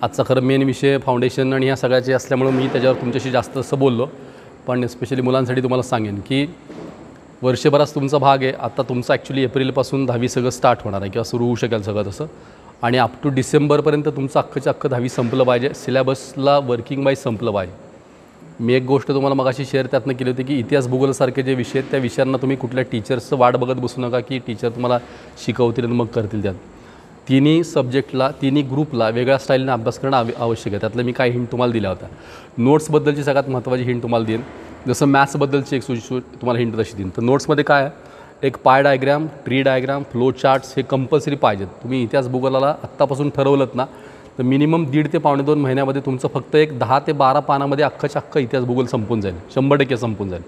आजचा खरं मेन विषय फाउंडेशन आणि ह्या सगळ्याचे असल्यामुळे मी त्याच्यावर तुमच्याशी जास्त असं बोललो. पण स्पेशली मुलांसाठी तुम्हाला सांगेन की वर्षभरात तुमचा भाग आहे. आता तुमचं ॲक्च्युली एप्रिलपासून 10वी सगळं स्टार्ट होणार आहे किंवा सुरू होऊ शकेल सगळं तसं. आणि अप टू डिसेंबरपर्यंत तुमचं अख्खंच्या अख्खं 10वी संपलं पाहिजे. सिलेबसला वर्किंग वाईज संपलं पाहिजे. मी एक गोष्ट तुम्हाला मगाशी शेअर त्यातनं केली होती की इतिहास भूगोलसारखे जे विषय आहेत त्या विषयांना तुम्ही कुठल्या टीचर्सचं वाट बघत बसू नका की टीचर तुम्हाला शिकवतील आणि मग करतील. त्यात तिन्ही सब्जेक्टला तिन्ही ग्रुपला वेगळ्या स्टाईलने अभ्यास करणं आवश्यक आहे. त्यातलं मी काही हिंट तुम्हाला दिल्या होत्या. नोट्सबद्दलची सगळ्यात महत्त्वाची हिंट तुम्हाला देईन. जसं मॅथ्सबद्दलची एक तुम्हाला हिंट तशी देईन. तर नोट्समध्ये काय आहे, एक pie diagram, tree diagram, flow charts हे कंपल्सरी पाहिजेत. तुम्ही इतिहास भूगोलाला आत्तापासून ठरवलं ना तर मिनिमम 1.5 ते पावणे 2 महिन्यामध्ये तुमचं फक्त एक 10 ते 12 पानामध्ये अख्खंच्या अख्खं इतिहास भूगोल संपून जाईल. 100% संपून जाईल.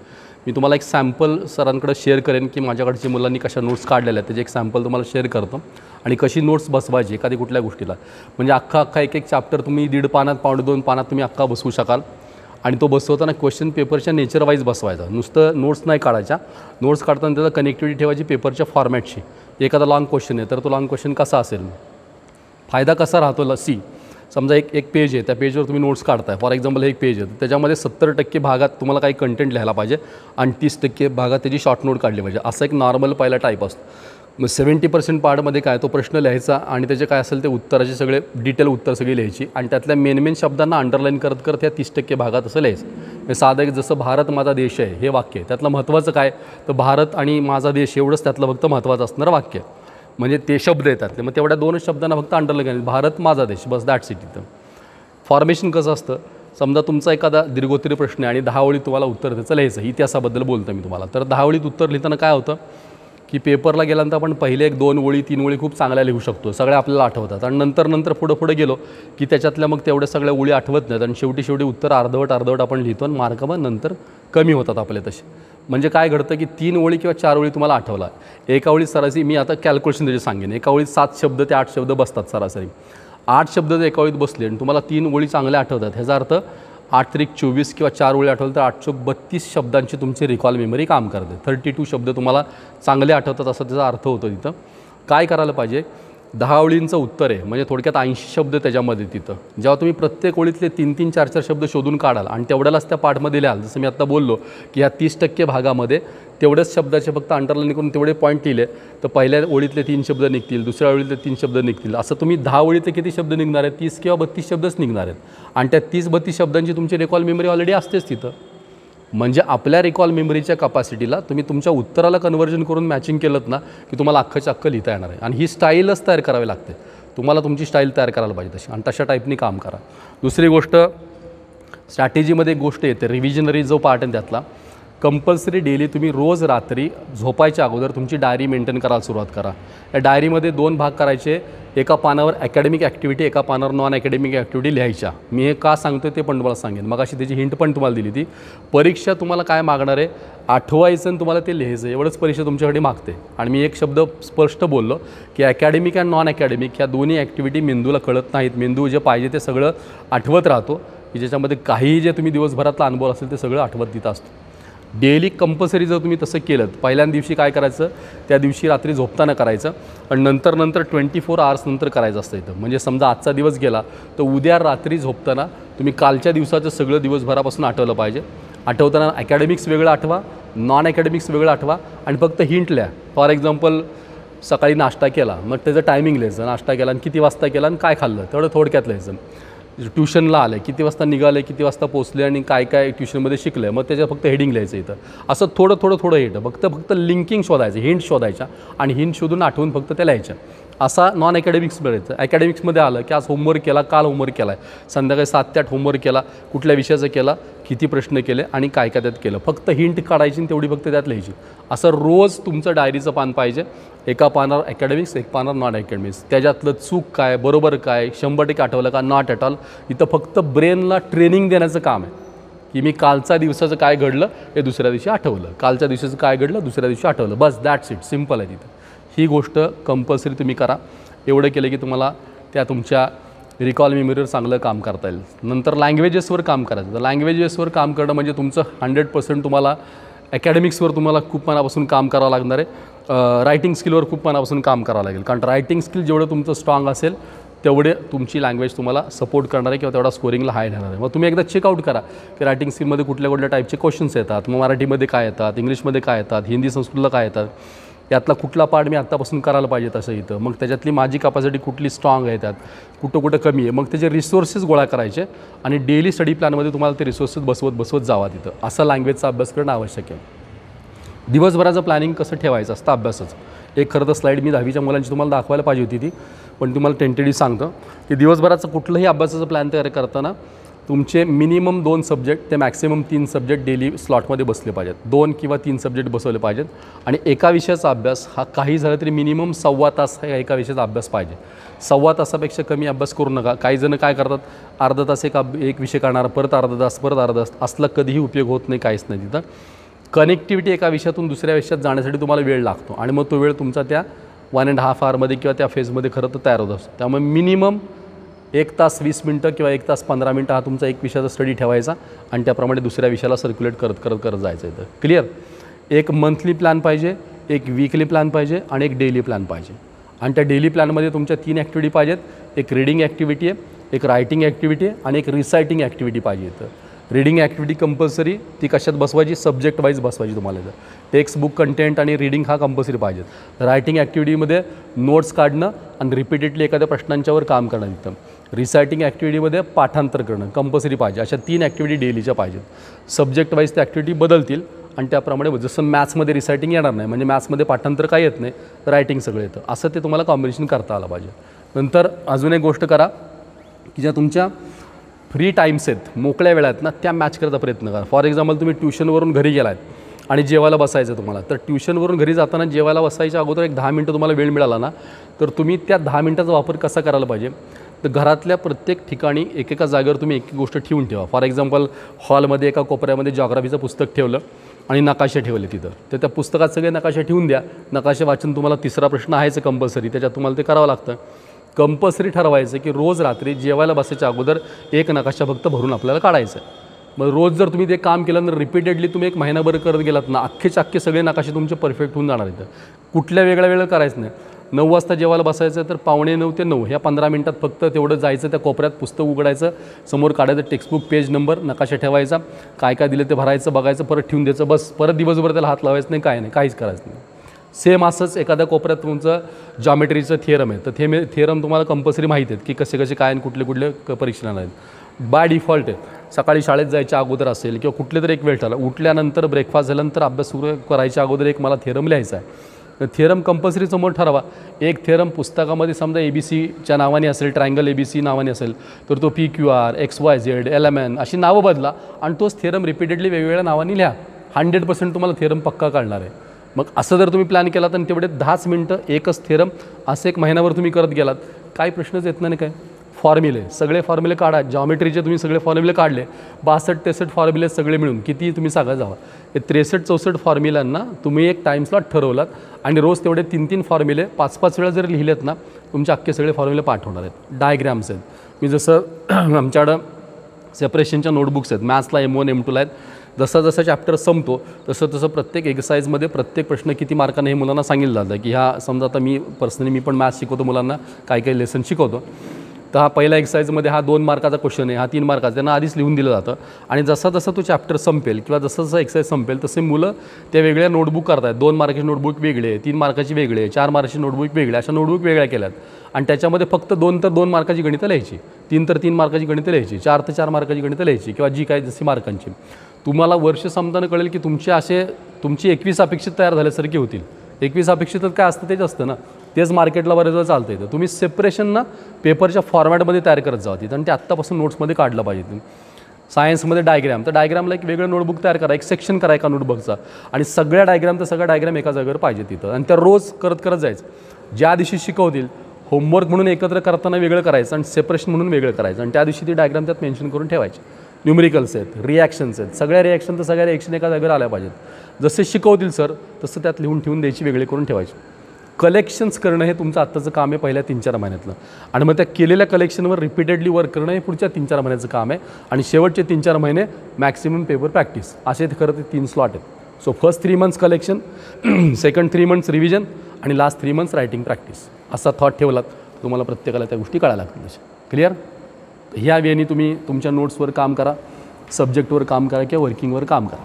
मी तुम्हाला एक सॅम्पल सरांकडे शेअर करेन की माझ्याकडच्या मुलांनी कशा नोट्स काढलेल्या आहेत त्याचे एक सॅम्पल तुम्हाला शेअर करतो. आणि कशी नोट्स बसवायची एखादी कुठल्या गोष्टीला, म्हणजे अख्खा एक चॅप्टर तुम्ही 1.5 पानात पावणे 2 पानात तुम्ही अख्खा बसवू शकाल. आणि तो बसवताना क्वेश्चन पेपरच्या नेचर वाईज बसवायचा. नुसतं नोट्स नाही काढायच्या. नोट्स काढताना त्याला कनेक्टिव्हिटी ठेवायची पेपरच्या फॉर्मॅटशी. एखादा लॉंग क्वेश्चन आहे तर तो लॉंग क्वेश्चन कसा असेल, फायदा कसा राहतो. समजा एक पेज आहे, त्या पेजवर तुम्ही नोट्स काढताय. फॉर एक्झाम्पल हे एक पेज आहे, तर त्याच्यामध्ये 70% भागात तुम्हाला काही कंटेंट लिहायला पाहिजे आणि 30% भागात त्याची शॉर्ट नोट काढली पाहिजे. असा एक नॉर्मल पहिला टाईप असतो. मग 70% पार्टमध्ये काय तो प्रश्न लिहायचा आणि त्याचे काय असेल ते उत्तराचे सगळे डिटेल उत्तर सगळी लिहायची आणि त्यातल्या मेन शब्दांना अंडरलाईन करत करत ह्या 30% भागात असं लिहायचं. म्हणजे साधं एक जसं भारत माझा देश आहे हे वाक्य आहे, त्यातलं महत्त्वाचं काय तर भारत आणि माझा देश एवढंच त्यातलं फक्त महत्त्वाचं असणारं वाक्य. म्हणजे ते शब्द येतात मग तेवढ्या 2 शब्दांना फक्त अंडरलाईन, भारत माझा देश, बस दॅट्स इट. इथं फॉर्मेशन कसं असतं, समजा तुमचा एखादा दीर्घोत्तरी प्रश्न आहे आणि 10 ओळीत तुम्हाला उत्तर त्याचं लिहायचं. इतिहासाबद्दल बोलतो मी तुम्हाला. तर 10 ओळीत उत्तर लिहिताना काय होतं की पेपरला गेल्यानंतर आपण पहिले 1-2 ओळी 3 ओळी खूप चांगल्या लिहू शकतो, सगळ्या आपल्याला आठवतात. आणि नंतर पुढं गेलो की त्याच्यातल्या मग तेवढ्या सगळ्या ओळी आठवत नाहीत आणि शेवटी उत्तर अर्धवट आपण लिहितो आणि मार्क मग नंतर कमी होतात आपले तसे. म्हणजे काय घडतं की 3 ओळी किंवा 4 ओळी तुम्हाला आठवला, एका ओळीत सरासरी मी आता कॅल्क्युलेशन त्याचे सांगेन, एका ओळीत 7 शब्द ते 8 शब्द बसतात सरासरी. 8 शब्द जर एका ओळीत बसले आणि तुम्हाला 3 ओळी चांगल्या आठवतात, ह्याचा अर्थ 8 त्रिक 24 किंवा 4 ओळी आठवलं तर 832 शब्दांची तुमची रिकॉल मेमरी काम करते. 32 शब्द तुम्हाला चांगले आठवतात असं त्याचा अर्थ होतो. तिथं काय करायला पाहिजे, 10 ओळींचं उत्तर आहे म्हणजे थोडक्यात 80 शब्द त्याच्यामध्ये. तिथं जेव्हा तुम्ही प्रत्येक ओळीतले 3-3, 4-4 शब्द शोधून काढाल आणि तेवढ्यालाच त्या पाठमध्ये लिहाल, जसं मी आता बोललो की ह्या 30% भागामध्ये तेवढ्याच शब्दाचे फक्त अंडरलाईन करून तेवढे पॉईंट लिहिले तर पहिल्या ओळीतले 3 शब्द निघतील, दुसऱ्या ओळीतले 3 शब्द निघतील. असं तुम्ही 10 ओळीतले किती शब्द निघणार आहेत, 30 किंवा 32 शब्दच निघणार आहेत. आणि त्या 30-32 शब्दांची तुमची रिकॉल मेमरी ऑलरेडी असतेच तिथं. म्हणजे आपल्या रिकॉल मेमरीच्या कपॅसिटीला तुम्ही तुमच्या उत्तराला कन्व्हर्जन करून मॅचिंग केलं ना की तुम्हाला अख्खंच्या अख्खं लिहिता येणार आहे. आणि ही स्टाईलच तयार करावी लागते. तुम्हाला तुमची स्टाईल तयार करायला पाहिजे तशी आणि तशा टाईपनी काम करा. दुसरी गोष्ट, स्ट्रॅटेजीमध्ये एक गोष्ट येते, रिव्हिजनरी जो पार्ट आहे त्यातला कंपल्सरी डेली तुम्ही रोज रात्री झोपायच्या अगोदर तुमची डायरी मेंटेन करायला सुरुवात करा. या डायरीमध्ये 2 भाग करायचे. एका पानावर अकॅडमिक ॲक्टिव्हिटी, एका पानावर नॉन अकॅडमिक ॲक्टिव्हिटी लिहायच्या. मी हे का सांगतो ते पण तुम्हाला सांगेन. मग अशी त्याची हिंट पण तुम्हाला दिली ती. परीक्षा तुम्हाला काय मागणार आहे, आठवायचं आणि तुम्हाला ते लिहायचं, एवढंच परीक्षा तुमच्याकडे मागते. आणि मी एक शब्द स्पष्ट बोललो की अकॅडमिक अँड नॉन अकॅडमिक ह्या दोन्ही ॲक्टिव्हिटी मेंदूला कळत नाहीत. मेंदू जे पाहिजे ते सगळं आठवत राहतो की ज्याच्यामध्ये काहीही जे तुम्ही दिवसभरातला अनुभव असेल ते सगळं आठवत देत असतो. डेली कंपल्सरी जर तुम्ही तसं केलं, पहिल्या दिवशी काय करायचं, त्या दिवशी रात्री झोपताना करायचं आणि नंतर 24 आवर्स नंतर करायचं असतं इथं. म्हणजे समजा आजचा दिवस गेला तर उद्या रात्री झोपताना तुम्ही कालच्या दिवसाचं सगळं दिवसभरापासून आठवलं पाहिजे. आठवताना अकॅडमिक्स वेगळं आठवा, नॉन अकॅडमिक्स वेगळं आठवा आणि फक्त हिंट लिहा. फॉर एक्झाम्पल सकाळी नाश्ता केला, मग त्याचं टायमिंग लिहायचं, नाश्ता केला आणि किती वाजता केला आणि काय खाल्लं तेवढं थोडक्यात लिहायचं. ट्युशनला आले, किती वाजता निघाले, किती वाजता पोचले आणि काय ट्युशनमध्ये शिकले, मग त्याच्या फक्त हेडिंग लिहायचं इथं. असं थोडं हिंट, फक्त लिंकिंग शोधायचं, हिंट शोधायच्या आणि हिंट शोधून आठवून फक्त त्या लिहायच्या. असा नॉन अकॅडमिक्स मिळायचं. अकॅडमिक्समध्ये आलं की आज होमवर्क केला, काल होमवर्क केला आहे, संध्याकाळी 7 ते 8 होमवर्क केला, कुठल्या विषयाचं केला, किती प्रश्न केले आणि काय त्यात केलं, फक्त हिंट काढायची आणि तेवढी फक्त त्यात लिहायची. असं रोज तुमचं डायरीचं पान पाहिजे. एका पानावर अकॅडमिक्स, एक पानावर नॉन अकॅडमिक्स. त्याच्यातलं चूक काय, बरोबर काय, 100% आठवलं का, नॉट ॲट ऑल. इथं फक्त ब्रेनला ट्रेनिंग देण्याचं काम आहे की मी कालच्या दिवसाचं काय घडलं हे दुसऱ्या दिवशी आठवलं, कालच्या दिवसाचं काय घडलं दुसऱ्या दिवशी आठवलं, बस दॅट्स इट. सिम्पल आहे तिथं. ही गोष्ट कंपल्सरी तुम्ही करा. एवढं केलं की तुम्हाला त्या तुमच्या रिकॉल मेमरीवर चांगलं काम करता येईल. नंतर लँग्वेजेसवर काम करायचं. तर लँग्वेजेसवर काम करणं म्हणजे तुमचं 100% तुम्हाला अकॅडमिक्सवर तुम्हाला खूप मनापासून काम करावं लागणार आहे. रायटिंग स्किलवर खूप मनापासून काम करावं लागेल. कारण रायटिंग स्किल जेवढं तुमचं स्ट्रॉंग असेल तेवढे तुमची लँग्वेज तुम्हाला सपोर्ट करणार आहे किंवा तेवढा स्कोरिंगला हाय राहणार आहे. मग तुम्ही एकदा चेकआउट करा की रायटिंग स्किलमध्ये कुठल्या कुठल्या टाईपचे क्वेश्चन्स येतात, मग मराठीमध्ये काय येतात, इंग्लिशमध्ये काय येतात, हिंदी संस्कृतला काय येतात, यातला कुठला पार्ट मी आत्तापासून करायला पाहिजे तसं इथं, मग त्याच्यातली माझी कॅपॅसिटी कुठली स्ट्रॉंग आहे, त्यात कुठं कुठं कमी आहे, मग त्याचे रिसोर्सेस गोळा करायचे आणि डेली स्टडी प्लॅनमध्ये तुम्हाला ते रिसोर्सेस बसवत जावा तिथं. असा लँग्वेजचा अभ्यास करणं आवश्यक आहे. दिवसभराचं प्लॅनिंग कसं ठेवायचं असतं अभ्यासच. एक खरं तर स्लाईड मी 10वीच्या मुलांची तुम्हाला दाखवायला पाहिजे होती ती, पण तुम्हाला टेंटेडली सांगतो की दिवसभराचं कुठलंही अभ्यासाचं प्लॅन तयार करताना तुमचे मिनिमम 2 सब्जेक्ट ते मॅक्सिमम 3 सब्जेक्ट डेली स्लॉटमध्ये बसले पाहिजेत. 2 किंवा 3 सब्जेक्ट बसवले पाहिजेत आणि एका विषयाचा अभ्यास हा काही झालं तरी मिनिमम 1.25 तास हा एका विषयाचा अभ्यास पाहिजे. 1.25 तासापेक्षा कमी अभ्यास करू नका. काही जण काय करतात, अर्धा तास एक विषय करणार, परत अर्धा तास, असला कधीही उपयोग होत नाही, काहीच नाही. तिथं कनेक्टिव्हिटी एका विषयातून दुसऱ्या विषयात जाण्यासाठी तुम्हाला वेळ लागतो आणि मग तो वेळ तुमचा त्या 1.5 hourमध्ये किंवा त्या फेजमध्ये खरं तर तयार होत असतो. त्यामुळे मिनिमम 1 तास 20 मिनटं किंवा 1 तास 15 मिनटं हा तुमचा एक विषयाचा स्टडी ठेवायचा आणि त्याप्रमाणे दुसऱ्या विषयाला सर्क्युलेट करत जायचं आहे. क्लिअर. एक मंथली प्लॅन पाहिजे, एक वीकली प्लॅन पाहिजे आणि एक डेली प्लॅन पाहिजे. आणि त्या डेली प्लॅनमध्ये तुमच्या 3 ॲक्टिव्हिटी पाहिजेत. एक रीडिंग ॲक्टिव्हिटी आहे, एक रायटिंग ॲक्टिव्हिटी आहे आणि एक रिसायटिंग ॲक्टिव्हिटी पाहिजे. तर रीडिंग ॲक्टिव्हिटी कंपल्सरी, ती कशात बसवायची, सब्जेक्ट वाईज बसवायची तुम्हाला. इथं टेक्स्ट बुक कंटेंट आणि रीडिंग हा कंपल्सरी पाहिजे. रायटिंग ॲक्टिव्हिटीमध्ये नोट्स काढणं आणि रिपीटेडली एखाद्या प्रश्नांच्यावर काम करणं. इथं रिसायटिंग ॲक्टिव्हिटीमध्ये पाठांतर करणं कंपल्सरी पाहिजे. अशा 3 ॲक्टिव्हिटी डेलीच्या पाहिजेत. सब्जेक्ट वाईज त्या ॲक्टिव्हिटी बदलतील आणि त्याप्रमाणे जसं मॅथ्समध्ये रिसायटिंग येणार नाही, म्हणजे मॅथ्समध्ये पाठांतर काय येत नाही, रायटिंग सगळं येतं, असं ते तुम्हाला कॉम्बिनेशन करता आलं पाहिजे. नंतर अजून एक गोष्ट करा की ज्या तुमच्या फ्री टाईम्स आहेत, मोकळ्या वेळा आहेत ना, त्या मॅच करायचा प्रयत्न करा. फॉर एक्झाम्पल तुम्ही ट्युशनवरून घरी गेलात आणि जेवायला बसायचं तुम्हाला, तर ट्युशनवरून घरी जाताना जेवायला बसायच्या अगोदर एक 10 मिनटं तुम्हाला वेळ मिळाला ना, तर तुम्ही त्या 10 मिनटाचा वापर कसा करायला पाहिजे, तर घरातल्या प्रत्येक ठिकाणी एकेका जागेवर तुम्ही एक गोष्ट ठेवून ठेवा. फॉर एक्झाम्पल हॉलमध्ये एका कोपऱ्यामध्ये जॉग्राफीचं पुस्तक ठेवलं आणि नकाशे ठेवले तिथं, तर त्या पुस्तकात सगळे नकाशे ठेवून द्या. नकाशे वाचून तुम्हाला 3रा प्रश्न आहेच कंपल्सरी, त्याच्यात तुम्हाला ते करावं लागतं. कंपल्सरी ठरवायचं की रोज रात्री जेवायला बसायच्या अगोदर एक नकाशा फक्त भरून आपल्याला काढायचं आहे. मग रोज जर तुम्ही ते काम केलं तर रिपीटेडली तुम्ही एक महिनाभर करत गेलात ना, अख्खे सगळे नकाशे तुमचे परफेक्ट होऊन जाणार आहेत. कुठल्या वेगळ्या वेळेला करायचं नाही. 9 वाजता जेवायला बसायचं तर 8:45 ते 9 ह्या 15 मिनटात फक्त तेवढं जायचं, त्या कोपऱ्यात पुस्तक उघडायचं, समोर काढायचं टेक्स्टबुक पेज नंबर, नकाशा ठेवायचा, काय काय दिलं ते भरायचं, बघायचं, परत ठेवून द्यायचं. बस परत दिवसभर त्याला हात लावायचं नाही, काय नाही, काहीच करायचं नाही. सेम असंच एखाद्या कोपऱ्यात तुमचं जॉमेट्रीचं थिअरम आहे, तर थिअरम तुम्हाला कंपल्सरी माहीत आहेत की कसे काय आणि कुठले परीक्षण आहेत. बाय डिफॉल्ट आहे. सकाळी शाळेत जायच्या अगोदर असेल किंवा कुठले तरी एक वेळ ठरला, उठल्यानंतर ब्रेकफास्ट झाल्यानंतर अभ्यास सुरू करायच्या अगोदर एक मला थिअरम लिहायचा आहे. तर थिअरम कंपल्सरी समोर ठरवा. एक थिअरम पुस्तकामध्ये समजा ABCच्या नावाने असेल, ट्रायंगल ABC नावाने असेल, तर तो PQR, XYZ, LMN अशी नावं बदला आणि तोच थिअरम रिपीटेडली वेगवेगळ्या नावाने लिहा. 100% तुम्हाला थिअरम पक्का काढणार आहे. मग असं जर तुम्ही प्लॅन केला तर तेवढे 10 मिनटं एकच थिअरम असं एक महिनाभर तुम्ही करत गेलात, काही प्रश्नच येत नाही. काय फॉर्म्युले, सगळे फॉर्म्युले काढा. जॉमेट्रीचे तुम्ही सगळे फॉर्म्युले काढले, 62-63 फॉर्म्युले सगळे मिळून किती तुम्ही सांगा जावा, हे 63-64 फॉर्म्युलांना तुम्ही एक टाईम स्लॉट ठरवलात आणि रोज तेवढे 3-3 फॉर्म्युले 5-5 वेळा जर लिहिलेत ना, तुमचे अख्खे सगळे फॉर्म्युले पाठ होणार आहेत. डायग्रॅम्स आहेत. मी जसं आमच्याकडं सेपरेशनच्या नोटबुक्स आहेत, मॅथ्सला M1 M2ला आहेत. जसा चॅप्टर संपतो तसं प्रत्येक एक्सरसाइजमध्ये प्रत्येक प्रश्न किती मार्काने हे मुलांना सांगितलं जातं की ह्या समजा आता मी पर्सनली पण मॅथ्स शिकवतो मुलांना, काही लेसन शिकवतो. तर हा पहिला एक्सरसाइजमध्ये हा 2 मार्काचा क्वेश्चन आहे, हा 3 मार्काचा, त्यांना आधीच लिहून दिलं जातं. आणि जसा तो चॅप्टर संपेल किंवा जसं एक्सरसाइज संपेल तसे मुलं त्या वेगळ्या नोटबुक करतात. 2 मार्काची नोटबुक वेगळे, 3 मार्काची वेगळे, 4 मार्काची नोटबुक वेगळे, अशा नोटबुक वेगळ्या केल्यात. आणि त्याच्यामध्ये फक्त 2 तर 2 मार्काची गणितं लिहायची, 3 तर 3 मार्काची गणितं लिहायची, 4 तर 4 मार्काची गणितं लिहायची किंवा जी काय जशी मार्कांची. तुम्हाला वर्ष संपताना कळेल की तुमची 21 अपेक्षित तयार झाल्यासारखी होतील. 21 अपेक्षितच काय असतं तेच असतं ना, तेच मार्केटला बरेच वेळ चालतं येतं. तुम्ही सेपरेशन ना पेपरच्या फॉर्मॅटमध्ये तयार करत जावा तिथं आणि ते आत्तापासून नोट्समध्ये काढलं पाहिजे. तुम्ही सायन्समध्ये डायग्राम, तर डायग्रामला एक वेगळं नोटबुक तयार करा, एक सेक्शन करा एका नोटबुकचा आणि सगळ्या डायग्राम एका जागेवर पाहिजे तिथं आणि त्या रोज करत जायचं. ज्या दिवशी शिकवतील होमवर्क म्हणून एकत्र करताना वेगळं करायचं आणि सेपरेशन म्हणून वेगळं करायचं आणि त्या दिवशी ती डायग्राम त्यात मेन्शन करून ठेवायची. न्यूमरिकल्स आहेत, रिॲक्शन्स आहेत, सगळ्या रिॲक्शन एका जागेवर आल्या पाहिजेत. जसे शिकवतील सर तसं त्यात लिहून ठेवून द्यायची, वेगळे करून ठेवायची. कलेक्शन्स करणं हे तुमचं आत्ताचं काम आहे पहिल्या 3-4 महिन्यातलं आणि मग त्या केलेल्या कलेक्शनवर रिपीटेडली वर्क करणं हे पुढच्या 3-4 महिन्याचं काम आहे आणि शेवटचे 3-4 महिने मॅक्सिमम पेपर प्रॅक्टिस, असे ते खरं ते 3 स्लॉट आहेत. So first 3 months collection, second 3 months revision आणि लास्ट 3 मंथ्स रायटिंग प्रॅक्टिस, असा थॉट ठेवलात तुम्हाला प्रत्येकाला त्या गोष्टी कळायला लागतील तशा. क्लिअर? ह्या वेळेने तुम्ही तुमच्या नोट्सवर काम करा, सब्जेक्टवर काम करा किंवा वर्किंगवर काम करा.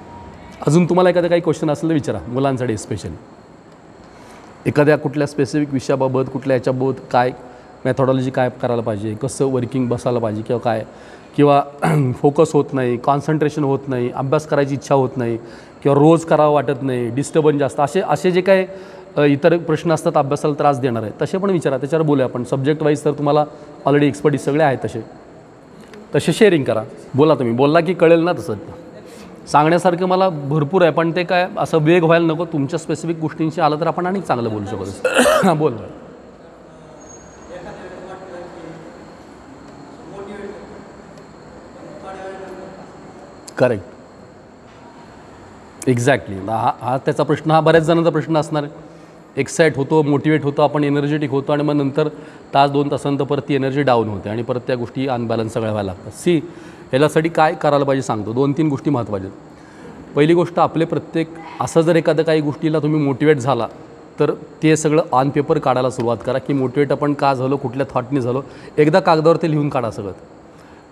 अजून तुम्हाला एखादा काही क्वेश्चन असेल तर विचारा, मुलांसाठी स्पेशली एखाद्या कुठल्या स्पेसिफिक विषयाबाबत, कुठल्या याच्याबाबत काय मॅथॉडॉलॉजी काय करायला पाहिजे, कसं वर्किंग बसायला पाहिजे किंवा काय, किंवा फोकस होत नाही, कॉन्सन्ट्रेशन होत नाही, अभ्यास करायची इच्छा होत नाही किंवा रोज करावं वाटत नाही, डिस्टर्बन्स जास्त, असे जे काय इतर प्रश्न असतात अभ्यासाला त्रास देणार आहे तसे पण विचारा, त्याच्यावर बोलूया आपण. सब्जेक्ट वाईज तर तुम्हाला ऑलरेडी एक्सपर्टीज सगळे आहेत, तसे शेअरिंग करा. बोला, तुम्ही बोलला की कळेल ना. तसं सांगण्यासारखं मला भरपूर आहे, पण ते काय असं वेग व्हायला नको. तुमच्या स्पेसिफिक गोष्टींशी आलं तर आपण आणि चांगलं बोलू शकतो. हां, बोल. Correct, exactly. हा त्याचा प्रश्न, हा बऱ्याच जणांचा प्रश्न असणार आहे. एक्साईट होतो, मोटिवेट होतो, आपण एनर्जेटिक होतो आणि मग नंतर तास 2 तासांतर परत ती एनर्जी डाऊन होते आणि परत त्या गोष्टी अनबॅलन्स सगळ्या व्हायला लागतात. ह्याच्यासाठी काय करायला पाहिजे सांगतो. 2-3 गोष्टी महत्त्वाच्या. पहिली गोष्ट, आपले प्रत्येक असं जर एखाद्या काही गोष्टीला तुम्ही मोटिवेट झाला तर ते सगळं ऑन पेपर काढायला सुरुवात करा की मोटिवेट आपण का झालो, कुठल्या थॉटने झालो. एकदा कागदावर ते लिहून काढा सगळं.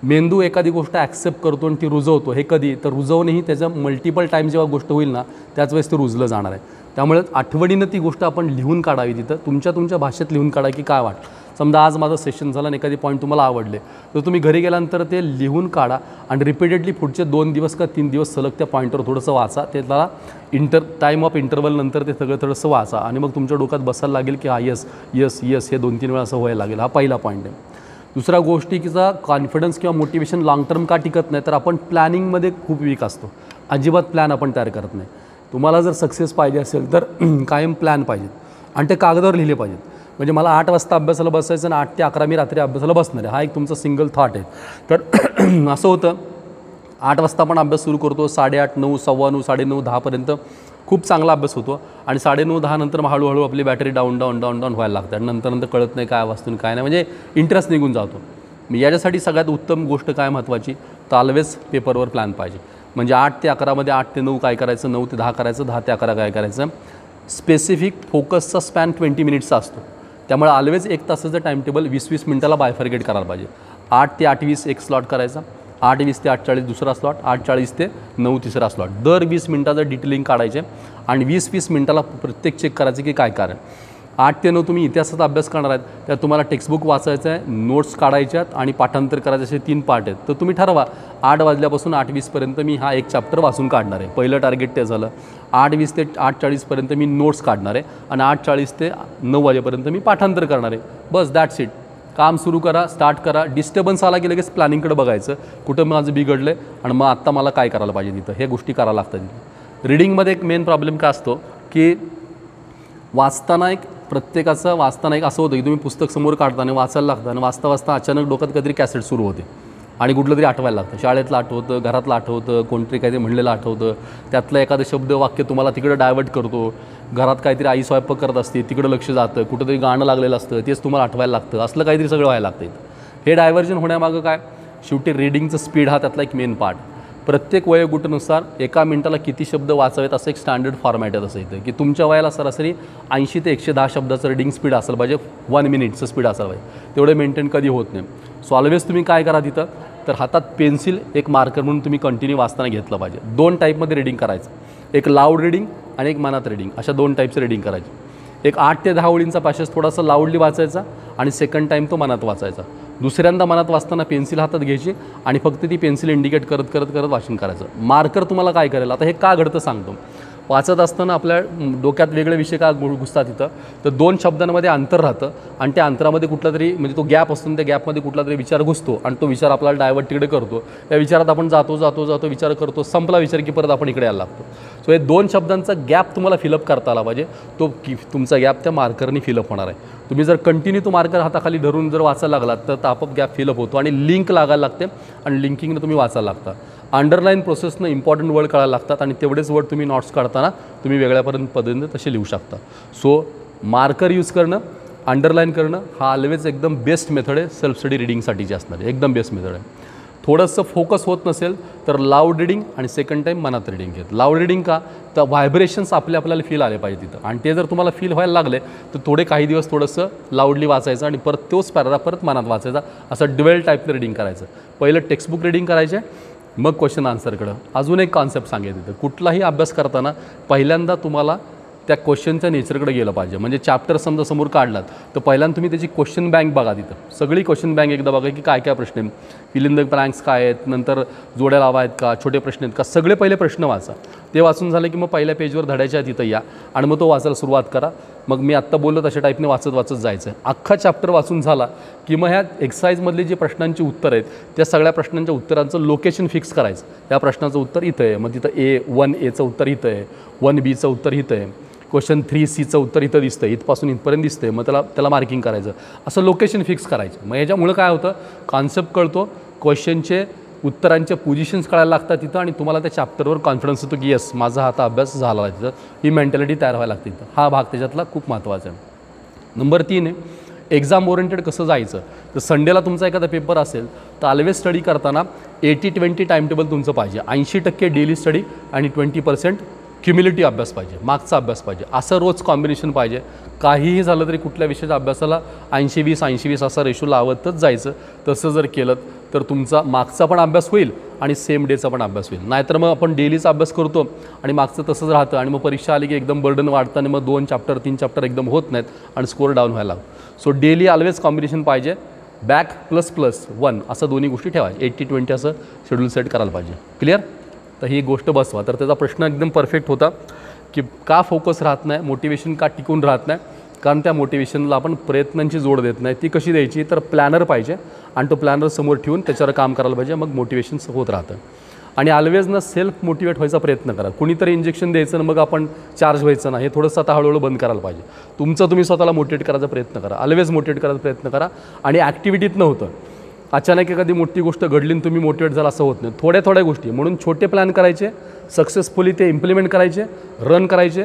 मेंदू एखादी गोष्ट ॲक्सेप्ट करतो आणि ती रुजवतो. हे कधी तर रुजवणेही त्याचं मल्टिपल टाईम जेव्हा गोष्ट होईल ना त्याच वेळेस ते रुजलं जाणार आहे. त्यामुळे आठवणीनं ती गोष्ट आपण लिहून काढावी. तिथं तुमच्या भाषेत लिहून काढा की काय वाटतं. समजा आज माझं सेशन झालं आणि एखादी पॉईंट तुम्हाला आवडले तर तुम्ही घरी गेल्यानंतर ते लिहून काढा आणि रिपीटेडली पुढचे 2 दिवस का 3 दिवस सलग त्या पॉईंटवर थोडंसं वाचा. ते त्याला टाईम ऑफ इंटरवल नंतर ते सगळं थोडंसं वाचा आणि मग तुमच्या डोक्यात बसायला लागेल की हा यस यस यस हे 2-3 वेळा असं व्हायला लागेल. हा पहिला पॉईंट आहे. दुसरा गोष्टीचा कॉन्फिडन्स किंवा मोटिवेशन लाँग टर्म का टिकत नाही तर आपण प्लॅनिंगमध्ये खूप वीक असतो. अजिबात प्लॅन आपण तयार करत नाही. तुम्हाला जर सक्सेस पाहिजे असेल तर कायम प्लॅन पाहिजेत आणि ते कागदावर लिहिले पाहिजेत. म्हणजे मला 8 वाजता अभ्यासाला बसायचं आणि 8 ते 11 मी रात्री अभ्यासाला बसणार आहे, हा एक तुमचा सिंगल थॉट आहे. तर असं होतं 8 वाजता आपण अभ्यास सुरू करतो, 8:30, 9, 9:15, 9:30, 10पर्यंत खूप चांगला अभ्यास होतो आणि 9:30, 10 नंतर मग हळूहळू आपली बॅटरी डाऊन व्हायला लागते आणि नंतर कळत नाही काय वाचतून काय नाही, म्हणजे इंटरेस्ट निघून जातो. याच्यासाठी सगळ्यात उत्तम गोष्ट काय महत्त्वाची, तर ऑलवेज पेपरवर प्लॅन पाहिजे. म्हणजे 8 ते 11मध्ये 8 ते 9 काय करायचं, 9 ते 10 करायचं, 10 ते 11 काय करायचं. स्पेसिफिक फोकसचा स्पॅन 20 मिनिट्सचा असतो. त्यामुळे ऑलवेज 1 तासाचं टाईम टेबल 20-20 मिनिटाला बायफर्गेट करायला पाहिजे. 8 ते 8:20 एक स्लॉट करायचा, 8:20 ते 8:40 दुसरा स्लॉट, 8:40 ते 9 तिसरा स्लॉट. दर 20 मिनिटाचं डिटेलिंग काढायचे आणि 20-20 मिनिटाला प्रत्येक चेक करायचं की काय कारण. 8 ते 9 तुम्ही इतिहासाचा अभ्यास करणार आहेत, त्यात तुम्हाला टेक्स्टबुक वाचायचं आहे, नोट्स काढायच्यात आणि पाठांतर करायचे. असे 3 पार्ट आहेत. तर तुम्ही ठरवा 8 वाजल्यापासून 8:20पर्यंत मी हा एक चॅप्टर वाचून काढणार आहे. पहिलं टार्गेट ते झालं. 8:20 ते 8:40पर्यंत मी नोट्स काढणार आहे आणि 8:40 ते 9 वाजेपर्यंत मी पाठांतर करणार आहे. बस, दॅट्स इट. काम सुरू करा, स्टार्ट करा. डिस्टर्बन्स आला की लगेच प्लॅनिंगकडे बघायचं, कुठं माझं बिघडलं आहे आणि मग आत्ता मला काय करायला पाहिजे तिथं, हे गोष्टी करायला लागतात तिथं. रीडिंगमध्ये एक मेन प्रॉब्लेम काय असतो की वाचताना वाचताना एक असं होतं की तुम्ही पुस्तक समोर काढताना वाचायला लागतं आणि वाचता वाचता अचानक डोक्यात काहीतरी कॅसेट सुरू होते आणि कुठलं तरी आठवायला लागतं. शाळेतलं आठवतं, घरातलं आठवतं, कोणतरी काहीतरी म्हणलेलं आठवतं, त्यातलं एखादं शब्द वाक्य तुम्हाला तिकडं डायवर्ट करतो. घरात काहीतरी आई स्वयंपाक करत असते, तिकडं लक्ष जातं, कुठंतरी गाणं लागलेलं असतं, तेच तुम्हाला आठवायला लागतं. असलं काहीतरी सगळं व्हायला लागतं. हे डायव्हर्जन होण्यामागं काय, शेवटी रीडिंगचं स्पीड हा त्यातला एक मेन पार्ट. प्रत्येक वयोगटानुसार 1 मिनिटाला किती शब्द वाचावेत असं एक स्टँडर्ड फॉर्मॅट आहे. असं इथं की तुमच्या वयाला सरासरी 80 ते 110 शब्दाचं रीडिंग स्पीड असेल पाहिजे, 1 मिनिटचं स्पीड असायला पाहिजे. तेवढं मेंटेन कधी होत नाही. सो ऑलवेज तुम्ही काय करा तिथं, तर हातात पेन्सिल एक मार्कर म्हणून तुम्ही कंटिन्यू वाचताना घेतलं पाहिजे. 2 टाईपमध्ये रीडिंग करायचं, एक लाऊड रीडिंग आणि एक मनात रीडिंग, अशा 2 टाईपचं रीडिंग करायची. एक 8 ते 10 ओळींचा पॅसेज थोडासा लाऊडली वाचायचा आणि सेकंड टाईम तो मनात वाचायचा. दुसऱ्यांदा मनात वाचताना पेन्सिल हातात घ्यायची आणि फक्त ती पेन्सिल इंडिकेट करत करत करत वाचन करायचं. मार्कर तुम्हाला काय करेल, आता हे का घडतं सांगतो. वाचत असताना आपल्या डोक्यात वेगळे विषय का घुसतात तिथं, तर 2 शब्दांमध्ये अंतर राहतं आणि त्या अंतरामध्ये कुठला तरी म्हणजे तो गॅप असतो, त्या गॅपमध्ये कुठला तरी विचार घुसतो आणि तो विचार आपल्याला डायवर्ट तिकडे करतो. त्या विचारात आपण जातो विचार करतो, संपला विचार की परत आपण इकडे यायला लागतो. सो हे 2 शब्दांचा गॅप तुम्हाला फिलअप करता आला पाहिजे. तो तुमचा गॅप त्या मार्करने फिलअप होणार आहे. तुम्ही जर कंटिन्यू तो मार्कर हाताखाली धरून जर वाचायला लागलात तर आपोआप गॅप फिलअप होतो आणि लिंक लागायला लागते आणि लिंकिंगनं तुम्ही वाचायला लागता. अंडरलाईन प्रोसेसनं इम्पॉर्टंट वर्ड कळायला लागतात आणि तेवढेच वर्ड तुम्ही नोट्स काढताना तुम्ही वेगळ्यापर्यंत पद्धतीने तसे लिहू शकता. सो मार्कर यूज करणं, अंडरलाईन करणं हा ऑलवेज एकदम बेस्ट मेथड आहे सेल्फ स्टडी रीडिंगसाठीची असणार आहे, एकदम बेस्ट मेथड आहे. थोडंसं फोकस होत नसेल तर लाऊड रीडिंग आणि सेकंड टाईम मनात रीडिंग घेत. लाऊड रीडिंग का, तर व्हायब्रेशन्स आपल्याला फील आले पाहिजे तिथं, आणि ते जर तुम्हाला फील व्हायला लागले तर थोडे काही दिवस थोडंसं लाऊडली वाचायचं आणि परत तोच पॅराग्राफ परत मनात वाचायचा. असं ड्युएल टाईपनं रीडिंग करायचं. पहिलं टेक्स्टबुक रीडिंग करायचे, मग क्वेश्चन आन्सरकडं. अजून एक कॉन्सेप्ट सांगायचं तिथं, कुठलाही अभ्यास करताना पहिल्यांदा तुम्हाला त्या क्वेश्चनच्या नेचरकडे गेलं पाहिजे. म्हणजे चॅप्टर समजा समोर काढलात तर पहिल्यांदा तुम्ही त्याची क्वेश्चन बँक बघा. तिथं सगळी क्वेश्चन बँक एकदा बघा की काय काय प्रश्न आहेत, फिल इन द ब्लँक्स काय आहेत, नंतर जोड्या लावा आहेत का, छोटे प्रश्न आहेत का, सगळे पहिले प्रश्न वाचा. ते वाचून झाले की मग पहिल्या पेजवर धड्याच्या तिथं या आणि मग तो वाचायला सुरुवात करा. मग मी आत्ता बोललो तशा टाईपने वाचत जायचं आहे. अख्खा चॅप्टर वाचून झाला की मग ह्या एक्सरसाइजमधले जे प्रश्नांची उत्तर आहेत त्या सगळ्या प्रश्नांच्या उत्तरांचं लोकेशन फिक्स करायचं. या प्रश्नाचं उत्तर इथं आहे, मग तिथं A1Aचं उत्तर इथं आहे, 1Bचं उत्तर इथं आहे, क्वेश्चन 3Cचं उत्तर इथं दिसतं, इथपासून इथपर्यंत दिसतं आहे, मग त्याला मार्किंग करायचं. असं लोकेशन फिक्स करायचं. मग ह्याच्यामुळं काय होतं, कॉन्सेप्ट कळतो, क्वेश्चनचे उत्तरांचे पोझिशन्स कळायला लागतात तिथं, आणि तुम्हाला त्या चॅप्टरवर कॉन्फिडन्स येतो की येस माझा आता अभ्यास झाला आहे तिथं. ही मेंटॅलिटी तयार व्हायला लागते तिथं. हा भाग त्याच्यातला खूप महत्त्वाचा आहे. नंबर 3 आहे एक्झाम ओरिएंटेड कसं जायचं. तर संडेला तुमचा एखादा पेपर असेल तर ऑलवेज स्टडी करताना 80-20 टाईम टेबल तुमचं पाहिजे. 80% डेली स्टडी आणि 20% क्युम्युलेटिव्ह अभ्यास पाहिजे, मागचा अभ्यास पाहिजे. असं रोज कॉम्बिनेशन पाहिजे. काहीही झालं तरी कुठल्या विषयाच्या अभ्यासाला 80-20 असा रेशो लावतच जायचं. तसं जर केलं तर तुमचा मागचा पण अभ्यास होईल आणि सेम डेचा पण अभ्यास होईल. नाहीतर मग आपण डेलीचा अभ्यास करतो आणि मागचं तसंच राहतं आणि मग परीक्षा आली की एकदम बर्डन वाढतं आणि मग 2 चॅप्टर 3 चॅप्टर एकदम होत नाहीत आणि स्कोअर डाऊन व्हायला लागतो. सो डेली ऑलवेज कॉम्बिनेशन पाहिजे. बॅक ++1 असं दोन्ही गोष्टी ठेवायच्या. 80-20 असं शेड्यूल सेट करायला पाहिजे. क्लिअर. तर ही गोष्ट बसवा. तर त्याचा प्रश्न एकदम परफेक्ट होता की का फोकस राहत नाही, मोटिवेशन का टिकून राहत नाही. कारण त्या मोटिवेशनला आपण प्रयत्नांची जोड देत नाही. ती कशी द्यायची, तर प्लॅनर पाहिजे आणि तो प्लॅनर समोर ठेवून त्याच्यावर काम करायला पाहिजे. मग मोटिवेशन होत राहतं. आणि ऑलवेज ना सेल्फ मोटिवेट व्हायचा प्रयत्न करा. कुणीतरी इंजेक्शन द्यायचं ना मग आपण चार्ज व्हायचं ना, हे थोडंसं आता हळूहळू बंद करायला पाहिजे. तुम्ही स्वतःला मोटिवेट करायचा प्रयत्न करा. ऑलवेज मोटिवेट करायचा प्रयत्न करा. आणि ॲक्टिव्हिटीत नव्हतं अचानक एखादी मोठी गोष्ट घडली आणि तुम्ही मोटिवेट झाला असं होत नाही. थोड्या गोष्टी म्हणून छोटे प्लॅन करायचे, सक्सेसफुली ते इम्प्लिमेंट करायचे, रन करायचे,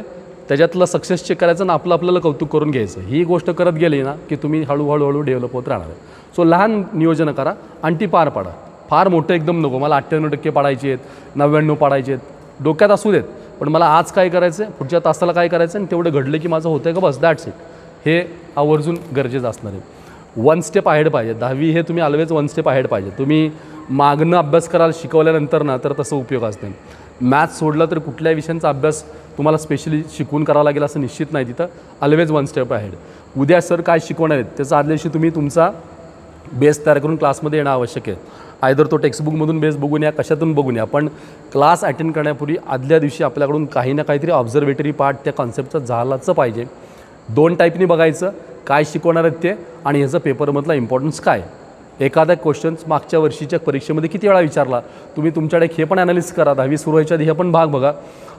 त्याच्यातलं सक्सेस चेक करायचं आणि आपल्याला कौतुक करून घ्यायचं. ही गोष्ट करत गेली ना की तुम्ही हळूहळू डेव्हलप होत राहणार आहे. सो लहान नियोजनं करा आणि ती पार पाडा. फार मोठं एकदम नको, मला 98% पाडायचे आहेत, 99 पाडायचे आहेत, डोक्यात असू देत, पण मला आज काय करायचं आहे, पुढच्या तासाला काय करायचं आणि तेवढं घडलं की माझं होतं आहे का, बस दॅट्स इट. हे आवर्जून गरजेचं असणार आहे. 1 स्टेप अहेड पाहिजे. 10वी हे तुम्ही ऑलवेज 1 स्टेप अहेड पाहिजे. तुम्ही मागणं अभ्यास कराल शिकवल्यानंतर ना तर तसं उपयोग असते. मॅथ्स सोडलं तर कुठल्या विषयांचा अभ्यास तुम्हाला स्पेशली शिकवून करावा लागेल असं निश्चित नाही. तिथं ऑलवेज 1 स्टेप अहेड. उद्या सर काय शिकवणार आहेत त्याचा आदल्या दिवशी तुम्ही तुमचा बेस तयार करून क्लासमध्ये येणं आवश्यक आहे. आयदर तो टेक्स्टबुकमधून बेस बघून या, कशातून बघून या, पण क्लास अटेंड करण्यापूर्वी आदल्या दिवशी आपल्याकडून काही ना काहीतरी ऑब्झर्वेटरी पार्ट त्या कॉन्सेप्टचं झालाच पाहिजे. 2 टाईपनी बघायचं, काय शिकवणार आहेत ते आणि ह्याचं पेपरमधला इम्पॉर्टन्स काय. एखादा क्वेश्चन्स मागच्या वर्षीच्या परीक्षेमध्ये किती वेळा विचारला, तुम्ही तुमच्याकडे हे पण ॲनालिसिस करा. 10वी सुरू व्हायच्या आधी हे पण भाग बघा.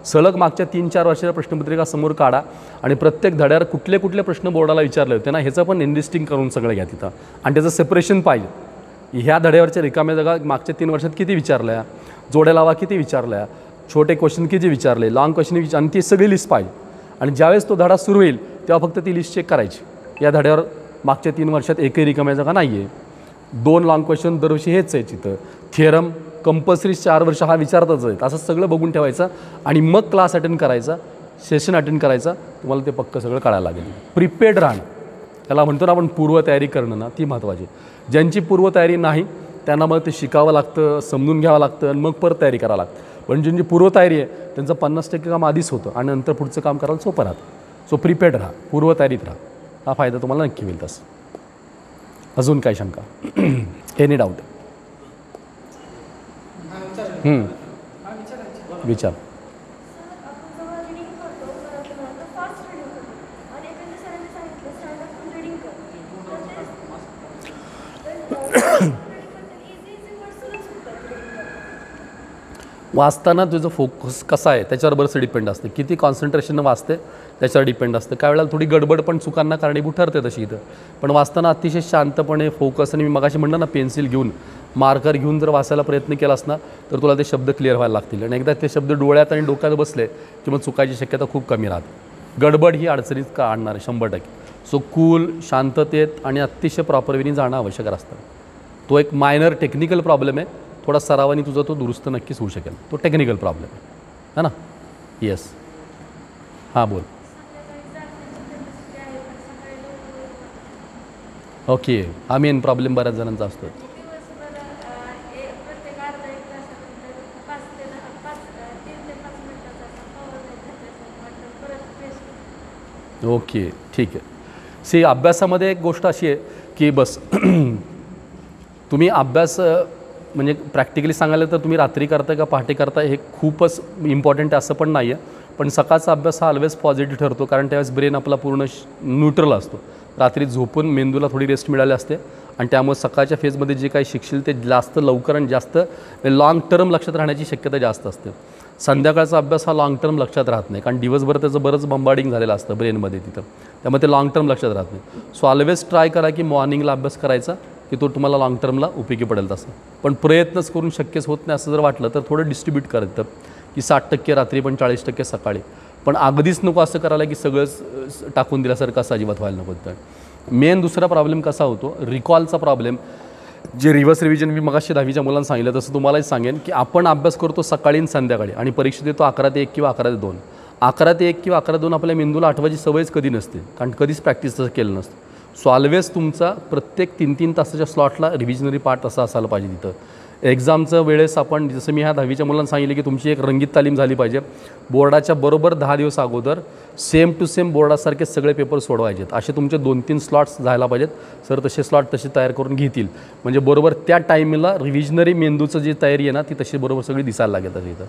सलग मागच्या 3-4 वर्षाच्या प्रश्नपत्रिका समोर काढा आणि प्रत्येक धड्यावर कुठले प्रश्न बोर्डाला विचारले होते ना ह्याचं पण इन्व्हेस्टिंग करून सगळं घ्या तिथं. आणि त्याचं सेपरेशन पाहिजे. ह्या धड्यावरच्या रिकाम्या जागा मागच्या 3 वर्षात किती विचारल्या, जोड्या लावा किती विचारल्या, छोटे क्वेश्चन किती विचारले, लॉंग क्वेश्चन आणि ती सगळी लिस्ट पाहिजे. आणि ज्यावेळेस तो धडा सुरू होईल तेव्हा फक्त ती लिस्ट चेक करायची. या धड्यावर मागच्या 3 वर्षात एकही रिकाम्या जागा नाही आहे. 2 लॉंग क्वेश्चन दरवर्षी हेच आहे तिथं. थिअरम कंपल्सरी 4 वर्ष हा विचारतच आहे. असं सगळं बघून ठेवायचं आणि मग क्लास अटेंड करायचा, सेशन अटेंड करायचा. तुम्हाला ते पक्क सगळं कळायला लागेल. प्रिपेअर्ड राहणं, त्याला म्हणतो ना आपण पूर्वतयारी करणं ना, ती महत्त्वाची. ज्यांची पूर्वतयारी नाही त्यांना मग ते शिकावं लागतं, समजून घ्यावं लागतं आणि मग परत तयारी करावं लागतं. पण ज्यांची पूर्वतयारी आहे त्यांचं 50% काम आधीच होतं आणि नंतर पुढचं काम करायला सोपं राहतं. सो प्रिपेअर्ड राहा, पूर्वतयारीत राहा. हा फायदा तुम्हाला नक्की मिळत असं. अजून काय शंका, एनी डाऊट? विचार. वाचताना तुझं फोकस कसा आहे त्याच्यावर बरंच डिपेंड असते. किती कॉन्सन्ट्रेशननं वाचते त्याच्यावर डिपेंड असतं. काही वेळेला थोडी गडबड पण चुकांना कारणीभूत ठरते तशी इथं. पण वाचताना अतिशय शांतपणे फोकस, आणि मी मगाशी म्हणलं ना पेन्सिल घेऊन मार्कर घेऊन जर वाचायला प्रयत्न केलास ना तर तुला ते शब्द क्लिअर व्हायला लागतील. आणि एकदा ते शब्द डोळ्यात आणि डोक्यात बसले की मग चुकायची शक्यता खूप कमी राहते. गडबड ही अडचणीत का आणणार आहे 100%. सो कूल, शांततेत आणि अतिशय प्रॉपर वेनी जाणं आवश्यक असतं. तो एक मायनर टेक्निकल प्रॉब्लेम आहे, थोडा सरावाने तुझा तो दुरुस्त नक्कीच होऊ शकेल. तो टेक्निकल प्रॉब्लेम आहे ना. येस, हां बोल. ओके, हा मेन प्रॉब्लेम बऱ्याच जणांचा असतो. ओके, ठीक आहे. सी, अभ्यासामध्ये एक गोष्ट अशी आहे की बस तुम्ही अभ्यास म्हणजे प्रॅक्टिकली सांगायला तर तुम्ही रात्री करताय का पहाटे करताय हे खूपच इम्पॉर्टंट आहे असं पण नाही आहे. पण सकाळचा अभ्यास हा ऑलवेज पॉझिटिव्ह ठरतो, कारण त्यावेळेस ब्रेन आपला पूर्ण न्यूट्रल असतो. रात्री झोपून मेंदूला थोडी रेस्ट मिळाली असते आणि त्यामुळे सकाळच्या फेजमध्ये जे काही शिकशील ते जास्त लवकर आणि जास्त लाँग टर्म लक्षात राहण्याची शक्यता जास्त असते. संध्याकाळचा अभ्यास हा लाँग टर्म लक्षात राहत नाही, कारण दिवसभर त्याचं बरंच बंबार्डिंग झालेलं असतं ब्रेनमध्ये तिथं, त्यामुळे ते लाँग टर्म लक्षात राहत नाही. सो ऑलवेज ट्राय करा की मॉर्निंगला अभ्यास करायचा की तो तुम्हाला लाँग टर्मला उपयोगी पडेल तसं. पण प्रयत्नच करून शक्यच होत नाही असं जर वाटलं तर थोडं डिस्ट्रीब्यूट करायचं की 60% रात्री पण 40% सकाळी. पण अगदीच नको असं करायला की सगळंच टाकून दिल्यासारखं असं अजिबात व्हायला नको. तर मेन दुसरा प्रॉब्लेम कसा होतो, रिकॉलचा प्रॉब्लेम. जे रिव्हर्स रिव्हिजन मी मगाशी 10वीच्या मुलांना सांगितलं तसं तुम्हालाही सांगेन की आपण अभ्यास करतो सकाळी आणि संध्याकाळी आणि परीक्षा देतो 11 ते 1 किंवा 11 ते 2. 11 ते 1 किंवा 11 ते 2 आपल्या मेंदूला आठवायची सवयच कधी नसते, कारण कधीच प्रॅक्टिस तसं केलं नसतं. सो ऑलवेज तुमचा प्रत्येक 3-3 तासाच्या स्लॉटला रिव्हिजनरी पार्ट असा असायला पाहिजे तिथं. एक्झामचं वेळेस आपण जसं मी ह्या 10वीच्या मुलांना सांगितलं की तुमची एक रंगीत तालीम झाली पाहिजे. बोर्डाच्या बरोबर 10 दिवस अगोदर सेम टू सेम बोर्डासारखे सगळे पेपर सोडवायचे आहेत. असे तुमचे 2-3 स्लॉट्स जायला पाहिजेत. सर तसे स्लॉट तसे तयार करून घेतील म्हणजे बरोबर त्या टाईमला रिव्हिजनरी मेंदूचं जी तयारी आहे ना ती तशी बरोबर सगळी दिसायला लागेल तशी इथं.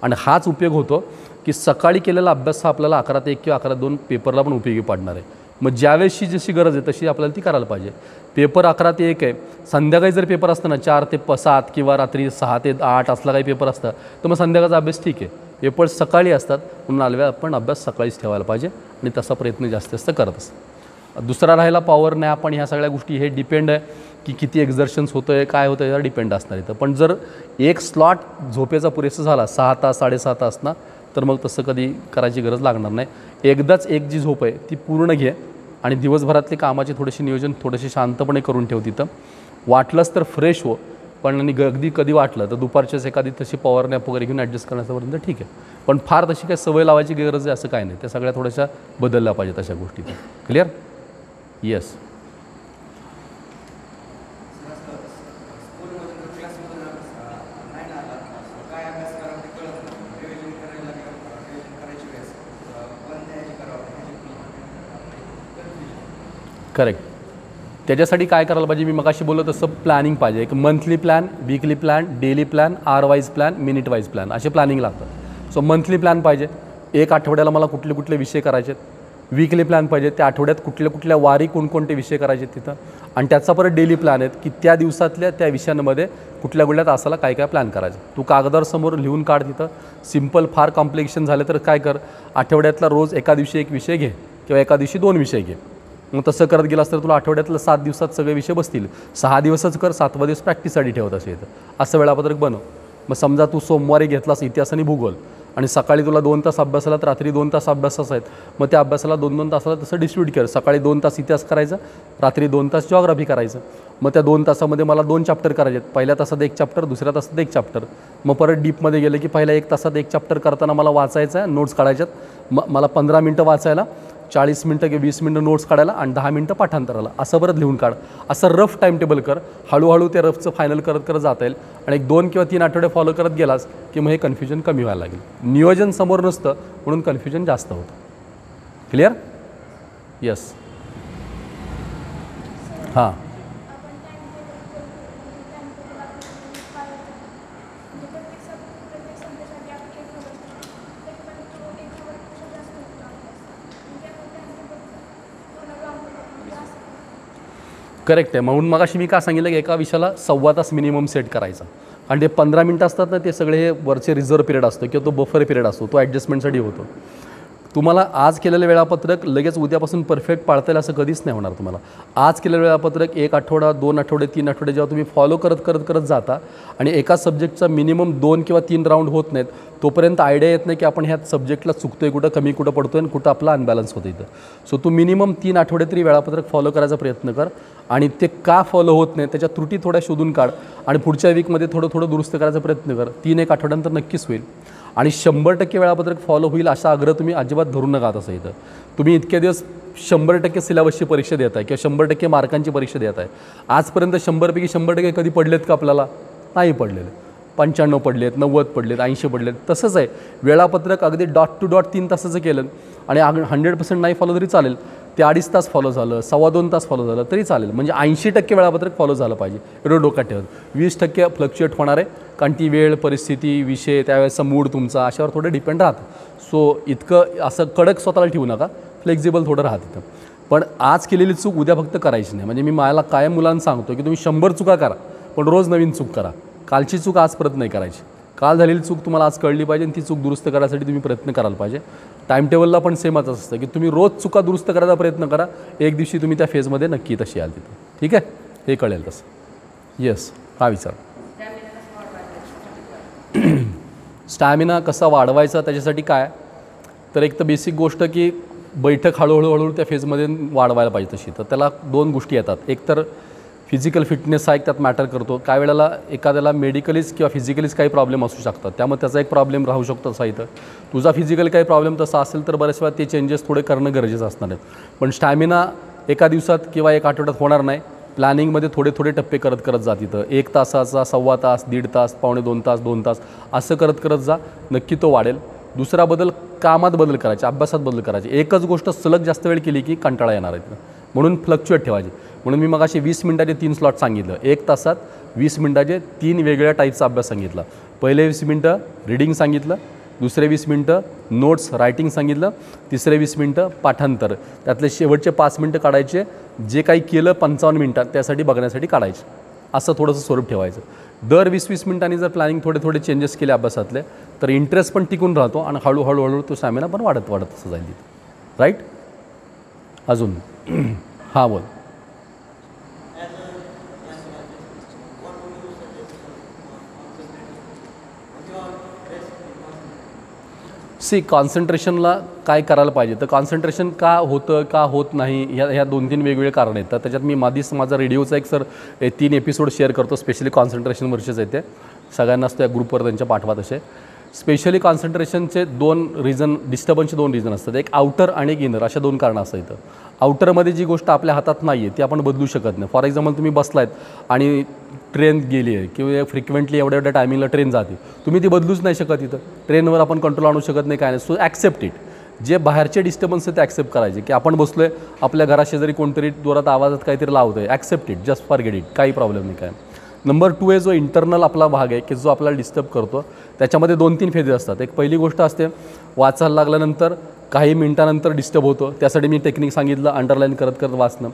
आणि हाच उपयोग होतो की सकाळी केलेला अभ्यास हा आपल्याला 11 ते 1 किंवा 11 ते 2 पेपरला पण उपयोगी पडणार आहे. मग ज्यावेळेसची जशी गरज आहे तशी आपल्याला ती करायला पाहिजे. पेपर 11 ते 1 आहे, संध्याकाळी जर पेपर असतं ना 4 ते 7 किंवा रात्री 6 ते 8 असला काही पेपर असतं तर मग संध्याकाळचा अभ्यास ठीक आहे. पेपर सकाळी असतात म्हणून आलव्या आपण अभ्यास सकाळीच ठेवायला पाहिजे आणि तसा प्रयत्न जास्तीत जास्त करत असतो. दुसरा राहिला पॉवर नॅप आणि ह्या सगळ्या गोष्टी, हे डिपेंड आहे की किती एक्झर्शन्स होतं आहे काय होतं यावर डिपेंड असणार इथं. पण जर एक स्लॉट झोपेचा पुरेसा झाला 6 तास 6.5 तास ना तर मग तसं कधी करायची गरज लागणार नाही. एकदाच एक जी झोप आहे ती पूर्ण घे आणि दिवसभरातले कामाचे थोडेसे नियोजन थोडेसे शांतपणे करून ठेव तिथं. वाटलंच तर फ्रेश हो, पण आणि अगदी कधी वाटलं तर दुपारच्याच एखादी तशी पॉवर नॅप वगैरे घेऊन ॲडजस्ट करण्यापर्यंत ठीक आहे. पण फार तशी काही सवय लावायची गरज आहे असं काय नाही, त्या सगळ्या थोड्याशा बदलल्या पाहिजेत अशा गोष्टी. क्लिअर? येस. करेक्ट. त्याच्यासाठी काय करायला पाहिजे, मी मगाशी बोललो तसं प्लॅनिंग पाहिजे. एक monthly plan, weekly plan, daily plan, hour wise plan, minute wise plan असे प्लॅनिंग लागतात. सो मंथली प्लॅन पाहिजे, एक आठवड्याला मला कुठले कुठले विषय करायचे आहेत. वीकली प्लॅन पाहिजे, त्या आठवड्यात कुठल्या कुठल्या वारी कोणकोणते विषय करायचे आहेत तिथं. आणि त्याचा परत डेली प्लॅन आहेत की त्या दिवसातल्या त्या विषयांमध्ये कुठल्या कुठल्या तासाला काय काय प्लॅन करायचं. तू कागदावर समोर लिहून काढ तिथं. सिम्पल फार कॉम्प्लिकेशन झालं तर काय कर, आठवड्यातला रोज एका दिवशी एक विषय घे किंवा एका दिवशी 2 विषय घे. मग तसं करत गेलास तर तुला आठवड्यातलं 7 दिवसात सगळे विषय बसतील. 6 दिवसच कर, 7वा दिवस प्रॅक्टिससाठी ठेवत असे येतं. असं वेळापत्रक बनव. मग समजा तू सोमवारी घेतलास इतिहास आणि भूगोल आणि सकाळी तुला 2 तास अभ्यासाला तर रात्री 2 तास अभ्यासाच आहेत, मग त्या अभ्यासाला 2-2 तासाला तसं डिस्ट्रीब्यूट कर. सकाळी 2 तास इतिहास करायचा, रात्री 2 तास जिओग्राफी करायचं. मग त्या 2 तासामध्ये मला 2 चॅप्टर करायचे आहेत. पहिल्या तासात 1 चॅप्टर, दुसऱ्या तासात 1 चॅप्टर. मग परत डीपमध्ये गेले की पहिल्या 1 तासात 1 चॅप्टर करताना मला वाचायचं आहे, नोट्स काढायच्यात. मला 15 मिनटं वाचायला, 40 मिनटं किंवा 20 मिनटं नोट्स काढायला आणि 10 मिनटं पाठांतराला, असं परत लिहून काढ. असं रफ टाईम टेबल कर. हळूहळू ते रफचं फायनल करत करत जाता येईल आणि 1 2 किंवा 3 आठवडे फॉलो करत गेलास की मग हे कन्फ्युजन कमी व्हायला लागेल. नियोजन समोर नसतं म्हणून कन्फ्युजन जास्त होतं. क्लिअर? येस. हां. करेक्ट आहे. म्हणून मगाशी मी काय सांगितलं की एका विषयाला 1.25 तास मिनिमम सेट करायचा. आणि ते 15 मिनटं असतात ना ते सगळे हे वरचे रिझर्व पिरियड असतो किंवा तो बफर पिरियड असतो, तो ॲडजस्टमेंटसाठी होतो. तुम्हाला आज केलेलं वेळापत्रक लगेच उद्यापासून परफेक्ट पाळता येईल असं कधीच नाही होणार तुम्हाला. आज केलेलं वेळापत्रक 1 आठवडा, 2 आठवडे, 3 आठवडे जेव्हा तुम्ही फॉलो करत जाता आणि एका सब्जेक्टचा मिनिमम 2 किंवा 3 राऊंड होत नाहीत, तोपर्यंत आयडिया येत नाही की आपण ह्या सब्जेक्टला चुकतोय, कुठं कमी कुठं पडतोय आणि कुठं आपला अनबॅलन्स होतं इथं. सो तू मिनिमम 3 आठवडे तरी वेळापत्रक फॉलो करायचा प्रयत्न कर आणि ते का फॉलो होत नाही त्याच्या त्रुटी थोड्या शोधून काढ आणि पुढच्या वीकमध्ये थोडं दुरुस्त करायचा प्रयत्न कर. 3-1 आठवड्यानंतर नक्कीच होईल आणि 100% वेळापत्रक फॉलो होईल असा आग्रह तुम्ही अजिबात धरून नका. तसं इथं तुम्ही इतके दिवस 100% सिलेबसची परीक्षा देत आहे किंवा 100% मार्कांची परीक्षा देत आहे. आजपर्यंत 100पैकी 100% कधी पडलेत का आपल्याला? नाही पडलेले. 95 पडलेत, 90 पडलेत, 80 पडलेत. तसंच आहे वेळापत्रक अगदी डॉट टू डॉट 3 तासाचं केलं आणि 100% नाही फॉलो तरी चालेल. ते 2.5 तास फॉलो झालं, 2.25 तास फॉलो झालं तरी चालेल. म्हणजे 80% वेळापत्रक फॉलो झालं पाहिजे. एवढं डोक्यात ठेवत. 20% फ्लक्च्युएट होणार आहे कारण ती वेळ, परिस्थिती, विषय, त्यावेळेचा मूड तुमचा अशावर थोडं डिपेंड राहतं. सो इतकं असं कडक स्वतःला ठेवू नका, फ्लेक्झिबल थोडं राहत तिथं. पण आज केलेली चूक उद्या फक्त करायची नाही. म्हणजे मी मला कायम मुलांना सांगतो की तुम्ही 100 चुका करा पण रोज नवीन चूक करा. कालची चूक आज परत नाही करायची. काल झालेली चूक तुम्हाला आज कळली पाहिजे आणि ती चूक दुरुस्त करायसाठी तुम्ही प्रयत्न करायला पाहिजे. टाईम टेबलला पण सेमच असतं की तुम्ही रोज चुका दुरुस्त करायचा प्रयत्न करा. एक दिवशी तुम्ही त्या फेजमध्ये नक्की तशी याल तिथं. ठीक आहे, हे कळेल तसं. येस, हा विचार. स्टॅमिना कसा वाढवायचा त्याच्यासाठी काय तर एक तर बेसिक गोष्ट की बैठक हळूहळू त्या फेजमध्ये वाढवायला पाहिजे तशी. तर त्याला 2 गोष्टी येतात. एक तर फिजिकल फिटनेस हा एक त्यात मॅटर करतो. काय वेळेला एखाद्याला मेडिकलीच किंवा फिजिकलीच काही प्रॉब्लेम असू शकतात, त्यामुळे त्याचा एक प्रॉब्लेम राहू शकतो तसा इथं. तुझा फिजिकल काही प्रॉब्लेम तसा असेल तर बऱ्याच वेळा ते चेंजेस थोडे करणं गरजेचं असणार आहे. पण स्टॅमिना एका दिवसात किंवा 1 आठवड्यात होणार नाही. प्लॅनिंगमध्ये थोडे टप्पे करत जा तिथं. 1 तासाचा 1.25 तास, 1.5 तास, 1.25 तास, 2 तास असं करत जा. नक्की तो वाढेल. दुसरा बदल, कामात बदल करायचे, अभ्यासात बदल करायचे. एकच गोष्ट सलग जास्त वेळ केली की कंटाळा येणार आहे. म्हणून फ्लक्च्युएट ठेवायची. म्हणून मी मगाशी 20 मिनिटाचे 3 स्लॉट सांगितलं. 1 तासात 20 मिनिटाचे 3 वेगवेगळ्या टाईपचा अभ्यास सांगितला. पहिले 20 मिनटं रीडिंग सांगितलं, दुसरे 20 मिनटं नोट्स रायटिंग सांगितलं, तिसरे 20 मिनटं पाठांतर. त्यातले शेवटचे 5 मिनटं काढायचे जे काही केलं 55 मिनटात त्यासाठी बघण्यासाठी काढायचे. असं थोडंसं स्वरूप ठेवायचं. दर 20-20 मिनिटांनी जर प्लॅनिंग थोडे चेंजेस केले अभ्यासातले तर इंटरेस्ट पण टिकून राहतो आणि हळूहळू तो स्टॅमिना पण वाढत असं जाईल तिथे. राईट. अजून हां बोल. कॉन्सन्ट्रेशनला काय करायला पाहिजे तर कॉन्सन्ट्रेशन का होतं का होत नाही ह्या 2-3 वेगवेगळे कारण आहेत. तर त्याच्यात मी माझा रेडिओचा एक 3 एपिसोड शेअर करतो स्पेशली कॉन्सन्ट्रेशनवरचेच आहेत. ते सगळ्यांनाच त्या ग्रुपवर त्यांच्या पाठवा तसे. स्पेशली कॉन्सन्ट्रेशनचे 2 रिझन, डिस्टर्बन्सचे 2 रिझन असतात. एक आउटर आणि एक इनर, अशा 2 कारणं असतात. इथं आउटरमध्ये जी गोष्ट आपल्या हातात नाही आहे ती आपण बदलू शकत नाही. फॉर एक्झाम्पल तुम्ही बसलायत आणि ट्रेन गेली आहे किंवा फ्रिक्वेंटली एवढ्या टायमिंगला ट्रेन जाते, तुम्ही ती बदलूच नाही शकत. इथं ट्रेनवर आपण कंट्रोल आणू शकत नाही, काय नाही. So accept it. जे बाहेरचे डिस्टर्बन्स आहेत ते ॲक्सेप्ट करायचे की आपण बसलो आहे, आपल्या घराशेजारी कोणतरी जोरात आवाजात काहीतरी लावतं आहे. Accept it, just forget it, काही प्रॉब्लेम नाही काय. नंबर 2 आहे जो इंटरनल आपला भाग आहे की जो आपल्याला डिस्टर्ब करतो. त्याच्यामध्ये 2-3 फेजेस असतात. एक पहिली गोष्ट असते वाचायला लागल्यानंतर काही मिनटानंतर डिस्टर्ब होतो, त्यासाठी मी टेक्निक सांगितलं, अंडरलाईन करत वाचणं.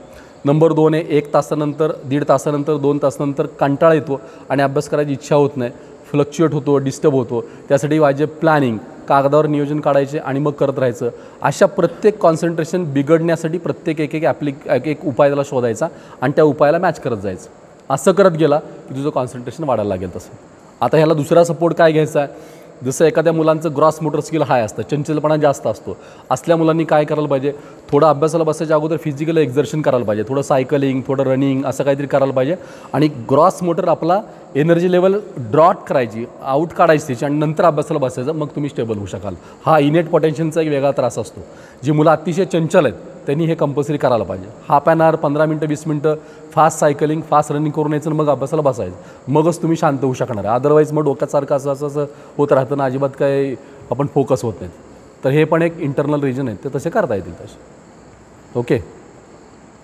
नंबर 2 आहे 1 तासानंतर, 1.5 तासानंतर, 2 तासानंतर कंटाळा येतो आणि अभ्यास करायची इच्छा होत नाही, फ्लक्च्युएट होतो, डिस्टर्ब होतो. त्यासाठी पाहिजे प्लॅनिंग, कागदावर नियोजन काढायचे आणि मग करत राहायचं. अशा प्रत्येक कॉन्सन्ट्रेशन बिघडण्यासाठी प्रत्येक एक उपाय त्याला शोधायचा आणि त्या उपायाला मॅच करत जायचं. असं करत गेला की तुझं कॉन्सन्ट्रेशन वाढायला लागेल. तसं आता ह्याला दुसरा सपोर्ट काय घ्यायचा आहे, जसं एखाद्या मुलांचं ग्रॉस मोटर स्किल हाय असतं, चंचलपणा जास्त असतो, असल्या मुलांनी काय करायला पाहिजे, थोडं अभ्यासाला बसायच्या अगोदर फिजिकल एक्झर्शन करायला पाहिजे, थोडं सायकलिंग, थोडं रनिंग असं काहीतरी करायला पाहिजे. आणि ग्रॉस मोटर आपला एनर्जी लेवल ड्रॉट करायची, आऊट काढायची त्याची आणि नंतर अभ्यासाला बसायचं, मग तुम्ही स्टेबल होऊ शकाल. हा इनेट पोटेन्शियलचा एक वेगळा त्रास असतो. जी मुलं अतिशय चंचल आहेत त्यांनी हे कंपल्सरी करायला पाहिजे. हाफ ॲन आवर, 15 मिनटं, 20 मिनटं फास्ट सायकलिंग, फास्ट रनिंग करून यायचं, मग अभ्यासाला बसायचं. मगच तुम्ही शांत होऊ शकणार आहे. अदरवाईज मग डोक्यासारखं असं होत राहतं ना, अजिबात काय आपण फोकस होत नाहीत. तर हे पण एक इंटरनल रिजन आहे, ते तसे करता येतील तसे. ओके.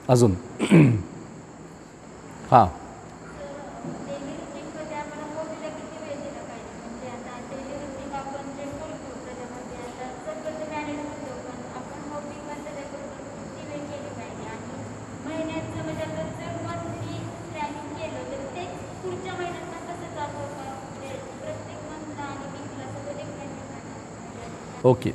अजून हां ओके.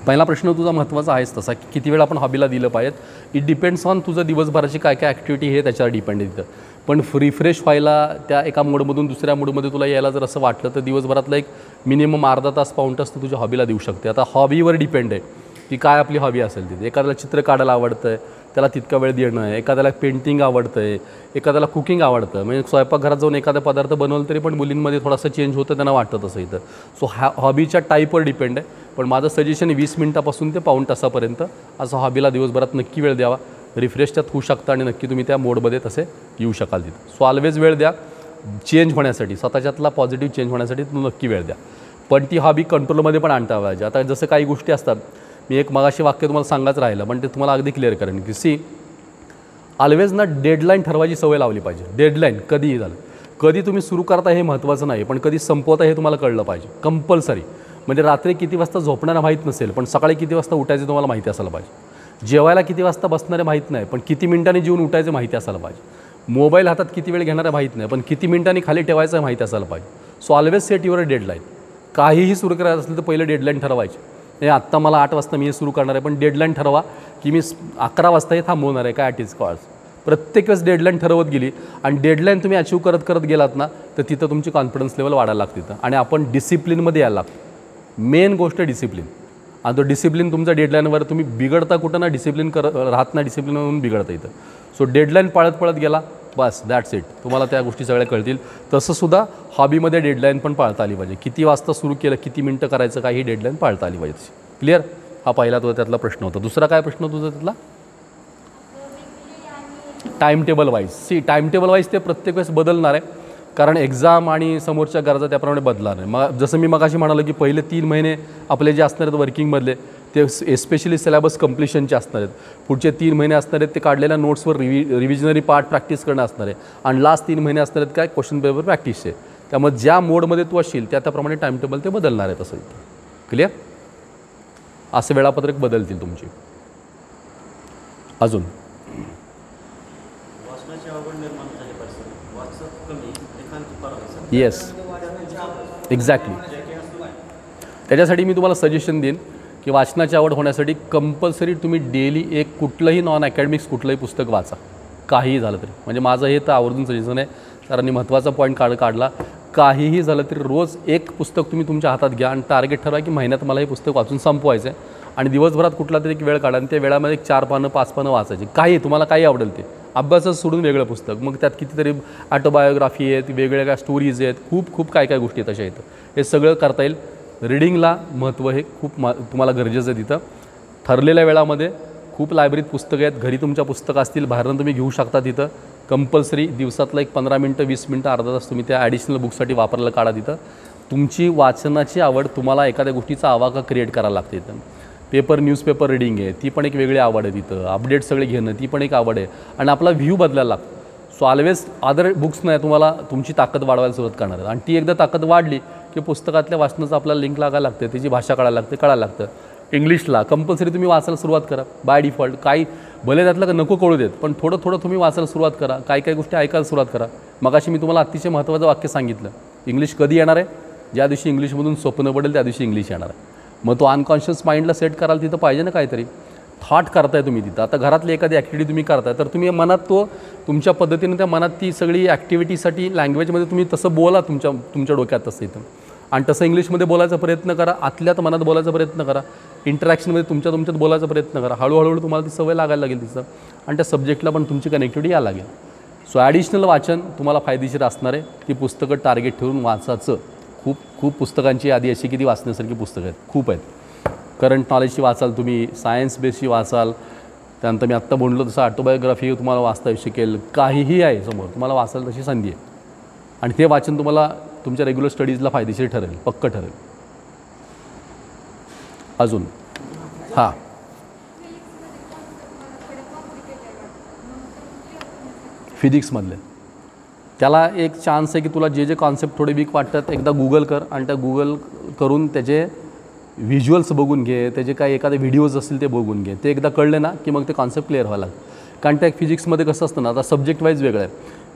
पहिला प्रश्न तुझा महत्त्वाचा आहेच तसा की किती वेळ आपण हॉबीला दिलं पाहिजे. इट डिपेंड्स ऑन तुझं दिवसभराची काय काय ॲक्टिव्हिटी हे त्याच्यावर डिपेंड आहे तिथं. पण रिफ्रेश व्हायला त्या एका मोडमधून दुसऱ्या मोडमध्ये तुला यायला जर असं वाटलं तर दिवसभरातला एक मिनिमम अर्धा तास पाऊण तास तू तुझ्या हॉबीला देऊ शकते. आता हॉबीवर डिपेंड आहे की काय आपली हॉबी असेल तिथे. एखाद्याला चित्र काढायला आवडतं आहे, त्याला तितका वेळ देणं आहे. एखाद्याला पेंटिंग आवडतं आहे, एखाद्याला कुकिंग आवडतं, म्हणजे स्वयंपाकघरात जाऊन एखादा पदार्थ बनवलं तरी पण मुलींमध्ये थोडासा चेंज होतं त्यांना वाटतं तसं इथं. सो हॉबीच्या टाईपवर डिपेंड आहे. पण माझं सजेशन 20 मिनिटापासून ते पाऊण तासापर्यंत असं हॉबीला दिवसभरात नक्की वेळ द्यावा. रिफ्रेश त्यात होऊ शकता आणि नक्की तुम्ही त्या मोडमध्ये तसे येऊ शकाल तिथं. सो ऑलवेज वेळ द्या चेंज होण्यासाठी, स्वतःच्यातला पॉझिटिव्ह चेंज होण्यासाठी तुम्ही नक्की वेळ द्या. पण ती हॉबी कंट्रोलमध्ये पण आणता पाहिजे. आता जसं काही गोष्टी असतात, मी एक मगाशी वाक्य तुम्हाला सांगायचं राहिलं पण ते तुम्हाला अगदी क्लिअर करेन की सी ऑलवेज ना डेडलाईन ठरवायची सवय लावली पाहिजे. डेडलाईन कधीही झालं, कधी तुम्ही सुरू करता हे महत्त्वाचं नाही, पण कधी संपवता हे तुम्हाला कळलं पाहिजे कंपल्सरी. म्हणजे रात्री किती वाजता झोपणारा माहीत नसेल पण सकाळी किती वाजता उठायचं तुम्हाला माहिती असायला पाहिजे. जेवायला किती वाजता बसणारे माहीत नाही पण किती मिनिटांनी जेवून उठायचं माहिती असायला पाहिजे. मोबाईल हातात किती वेळ घेणारे माहीत नाही पण किती मिनिटांनी खाली ठेवायचं माहिती असायला पाहिजे. So always set your deadline. काहीही सुरू करायचं असेल तर पहिलं डेडलाईन ठरवायची. हे आत्ता मला 8 वाजता मी हे सुरू करणार आहे पण डेडलाईन ठरवा की मी 11 वाजता हे थांबवणार आहे. काय इज कॉल्स प्रत्येक वेळेस डेडलाईन ठरवत गेली आणि डेडलाईन तुम्ही अचीव करत करत गेलात ना तर तिथं तुमची कॉन्फिडन्स लेवल वाढायला लागते तिथं. आणि आपण डिसिप्लिनमध्ये यायला लागतो. मेन गोष्ट डिसिप्लिन. आणि तो डिसिप्लिन तुमचा डेडलाईनवर तुम्ही बिघडता कुठं ना डिसिप्लिन राहत ना डिसिप्लिन म्हणून बिघडता इथं. सो डेडलाईन पळत गेला बस दॅट्स इट. तुम्हाला त्या गोष्टी सगळ्या कळतील. तसंसुद्धा हॉबीमध्ये डेडलाईन पण पाळता आली पाहिजे. किती वाजता सुरू केलं, किती मिनटं करायचं, काही डेडलाईन पाळता आली पाहिजे. क्लिअर? हा पहिला तुझा त्यातला प्रश्न होता. दुसरा काय प्रश्न तुझा त्यातला? Time table wise. Time table wise ते प्रत्येक वेळेस बदलणार आहे कारण एक्झाम आणि समोरच्या गरजा त्याप्रमाणे बदलणार आहे. मग जसं मी मगाशी म्हणालो की पहिले 3 महिने आपले जे असणार आहेत वर्किंगमधले ते एस्पेशली सिलेबस कम्प्लिशनचे असणार आहेत. पुढचे 3 महिने असणार आहेत ते काढलेल्या नोट्सवर रिव्हिजनरी पार्ट प्रॅक्टिस करणं असणार आहे. आणि लास्ट 3 महिने असणार आहेत काय क्वेश्चन पेपर प्रॅक्टिसचे. त्यामुळे ज्या मोडमध्ये तू असशील त्याप्रमाणे टाईम टेबल ते बदलणार आहे. तसं क्लिअर? असे वेळापत्रक बदलतील तुमची. अजून येस एक्झॅक्टली. त्याच्यासाठी मी तुम्हाला सजेशन देईन की वाचनाची आवड होण्यासाठी कंपल्सरी तुम्ही डेली एक कुठलंही नॉन अकॅडमिक्स कुठलंही पुस्तक वाचा. काहीही झालं तरी. म्हणजे माझं हे तर आवर्जून सजेशन आहे. सरांनी महत्त्वाचा पॉईंट काढला. काहीही झालं तरी रोज एक पुस्तक तुम्ही तुमच्या हातात घ्या आणि टार्गेट ठरवा की महिन्यात मला हे पुस्तक वाचून संपवायचं आहे. आणि दिवसभरात कुठला तरी एक वेळ काढा आणि त्या वेळामध्ये 4 पानं 5 पानं वाचायची. काही तुम्हाला काही आवडेल ते. अभ्यासच सोडून वेगळं पुस्तक. मग त्यात कितीतरी ऑटोबायोग्राफी आहेत, वेगवेगळ्या स्टोरीज आहेत, खूप काय गोष्टी आहेत तशा आहेत. हे सगळं करता येईल. रीडिंगला महत्त्व हे खूप तुम्हाला गरजेचं आहे. तिथं ठरलेल्या वेळामध्ये खूप लायब्ररीत पुस्तकं आहेत. घरी तुमच्या पुस्तकं असतील, बाहेरून तुम्ही घेऊ शकता. तिथं कंपल्सरी दिवसातलं एक 15 मिनटं 20 मिनटं अर्धा तास तुम्ही त्या ॲडिशनल बुकसाठी वापरायला काढा. तिथं तुमची वाचनाची आवड, तुम्हाला एखाद्या गोष्टीचा आवाका क्रिएट करायला लागते. इथं पेपर न्यूजपेपर रीडिंग आहे ती पण एक वेगळी आवड आहे. तिथं अपडेट सगळे घेणं ती पण एक आवड आहे. आणि आपला व्ह्यू बदलायला लागतो. सो ऑलवेज अदर बुक्स नाही तुम्हाला तुमची ताकद वाढवायला सुरुवात करणार आहे. आणि ती एकदा ताकद वाढली की पुस्तकातल्या वाचनाचं आपल्याला लिंक लागायला लागते. त्याची भाषा कळायला लागतं. इंग्लिशला कंपल्सरी तुम्ही वाचायला सुरुवात करा. बाय डिफॉल्ट काही भले त्यातलं नको कळू देत पण थोडं तुम्ही वाचायला सुरुवात करा. काही गोष्टी ऐकायला सुरुवात करा. मगाशी मी तुम्हाला अतिशय महत्त्वाचं वाक्य सांगितलं. इंग्लिश कधी येणार आहे? ज्या दिवशी इंग्लिशमधून स्वप्न पडेल त्या दिवशी इंग्लिश येणार आहे. मग तो अनकॉन्शियस माइंडला सेट करायला तिथं पाहिजे ना काहीतरी. थॉट करताय तुम्ही तिथं. आता घरातली एखादी ॲक्टिव्हिटी तुम्ही करताय तर तुम्ही मनात तो तुमच्या पद्धतीने त्या मनात ती सगळी ॲक्टिव्हिटीसाठी लँग्वेजमध्ये तुम्ही तसं बोला तुमच्या डोक्यात तसं इथं. आणि तसं इंग्लिशमध्ये बोलायचा प्रयत्न करा. आतल्यात मनात बोलायचा प्रयत्न करा. इंटरॅक्शनमध्ये तुमच्यात बोलायचा प्रयत्न करा. हळूहळू तुम्हाला ती सवय लागायला लागेल तिचं. आणि त्या सब्जेक्टला पण तुमची कनेक्टिव्हिटी यायला लागेल. सो ॲडिशनल वाचन तुम्हाला फायदेशीर असणार आहे. ती पुस्तकं टार्गेट ठेवून वाचायचं. खूप पुस्तकांची यादी अशी किती वाचण्यासारखी पुस्तकं आहेत. खूप आहेत. करंट नॉलेजची वाचाल तुम्ही, सायन्स बेसची वाचाल. त्यानंतर मी आत्ता बोललो तसं ऑटोबायोग्राफी तुम्हाला वाचता शिकेल. काहीही आहे समोर तुम्हाला वाचायला तशी संधी आहे. आणि ते वाचन तुम्हाला तुमच्या रेग्युलर स्टडीजला फायदेशीर ठरेल. पक्क ठरेल. अजून हां फिजिक्समधले त्याला एक चान्स आहे की तुला जे कॉन्सेप्ट थोडे वीक वाटतात एकदा गूगल कर आणि त्या गूगल करून त्याचे व्हिज्युअल्स बघून घे. त्याचे काही एखादे व्हिडिओज असतील ते बघून घे. ते एकदा कळले ना की मग ते कॉन्सेप्ट क्लिअर व्हायला लागतं. कारण त्या फिजिक्समध्ये कसं असतं ना, आता सब्जेक्ट वाईज वेगळं आहे.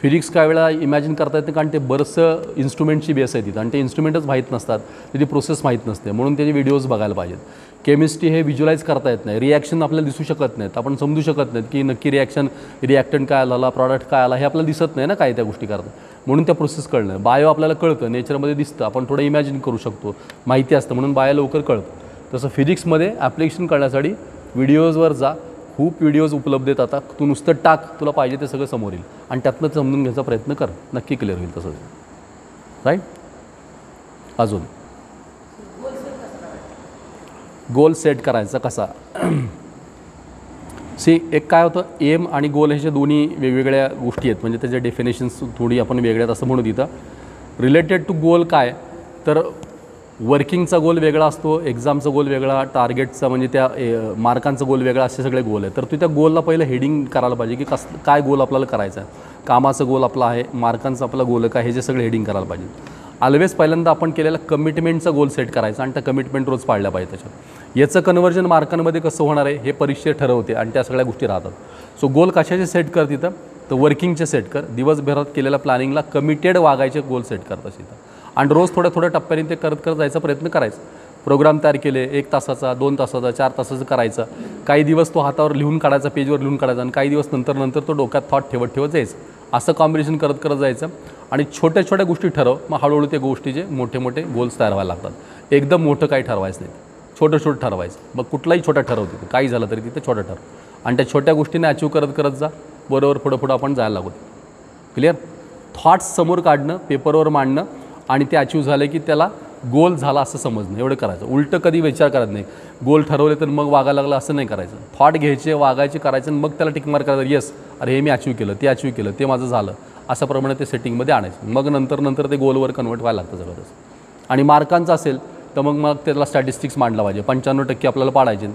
फिजिक्स काय वेळा इमॅजिन करता येत नाही, कारण ते बरंचसं इन्स्ट्रुमेंटची बेस आहे तिथं आणि ते इन्स्ट्रुमेंटच माहीत नसतात, त्याची प्रोसेस माहीत नसते, म्हणून त्याचे व्हिडिओज बघायला पाहिजेत. केमिस्ट्री हे व्हिज्युलाइज करता येत नाही, रिॲक्शन आपल्याला दिसू शकत नाहीत, आपण समजू शकत नाहीत की नक्की रिॲक्टंट काय आला, प्रॉडक्ट काय आला, हे आपल्याला दिसत नाही ना काय त्या गोष्टी करता, म्हणून त्या प्रोसेस कळणं. बायो आपल्याला कळतं, नेचरमध्ये दिसतं, आपण थोडं इमॅजिन करू शकतो, माहिती असतं, म्हणून बायो लवकर कळतं. तसं फिजिक्समध्ये ॲप्लिकेशन करण्यासाठी व्हिडिओजवर जा, खूप व्हिडिओज उपलब्ध आहेत आता, तू नुसतं टाक, तुला पाहिजे ते सगळं समोर येईल आणि त्यातनं समजून घ्यायचा प्रयत्न कर, नक्की क्लिअर होईल तसं. राईट. अजून गोल सेट करायचा कसा. एक काय होतं, एम आणि गोल हे जे दोन्ही वेगवेगळ्या गोष्टी आहेत, म्हणजे त्याचे डेफिनेशन्स थोडी आपण वेगळ्या असं म्हणू तिथं. रिलेटेड टू गोल काय, तर वर्किंगचा गोल वेगळा असतो, एक्झामचा गोल वेगळा, टार्गेटचा म्हणजे त्या मार्कांचा गोल वेगळा, असे सगळे गोल आहे. तर तू त्या गोलला पहिलं हेडिंग करायला पाहिजे की काय गोल आपल्याला करायचा आहे, कामाचा गोल आपला आहे, मार्कांचा आपला गोल काय, हे जे सगळे हेडिंग करायला पाहिजे. ऑलवेज पहिल्यांदा आपण केलेला कमिटमेंटचा गोल सेट करायचा आणि त्या कमिटमेंट रोज पाळल्या पाहिजे. त्याच्यात याचं कन्व्हर्जन मार्कांमध्ये कसं होणार आहे हे परीक्षेत ठरवते आणि त्या सगळ्या गोष्टी राहतात. सो गोल कशाचे सेट कर तिथं, तर वर्किंगचे सेट कर, दिवसभरात केलेल्या प्लॅनिंगला कमिटेड वागायचे गोल सेट करत असेल आणि रोज थोड्या थोड्या टप्प्याने ते करत करत जायचा प्रयत्न करायचा. प्रोग्राम तयार केले, 1 तासाचा, 2 तासाचा, 4 तासाचं करायचा. काही दिवस तो हातावर लिहून काढायचा, पेजवर लिहून काढायचा आणि काही दिवस नंतर तो डोक्यात थॉट ठेवत जायचं. असं कॉम्बिनेशन करत करत जायचं आणि छोट्या छोट्या गोष्टी ठरव, मग हळूहळू ते गोष्टीचे मोठे मोठे गोल्स तयार व्हायला लागतात. एकदम मोठं काही ठरवायचं नाही, छोटं छोटं ठरवायचं. मग कुठलाही छोटा ठरवते, काही झालं तरी तिथे छोटं ठरव आणि त्या छोट्या गोष्टीने अचीव करत करत जा, बरोबर पुढं आपण जायला लागू. क्लिअर. थॉट्स समोर काढणं, पेपरवर मांडणं आणि ते अचीव झाले की त्याला गोल झाला असं समजणं, एवढं करायचं. उलटं कधी विचार करत नाही, गोल ठरवले तर मग वागायला लागलं असं नाही करायचं. थॉट घ्यायचे, वागायचे, करायचं आणि मग त्याला टिकमार्क करायचं. येस, अरे हे मी अचीव केलं, ते अचीव केलं, ते माझं झालं, अशा प्रमाणे ते सेटिंगमध्ये आणायचं. मग नंतर ते गोलवर कन्वर्ट व्हायला लागतं सगळं तसं. आणि मार्कांचं असेल तर मग त्याला स्टॅटिस्टिक्स मांडला पाहिजे. 95% आपल्याला पाडायचे,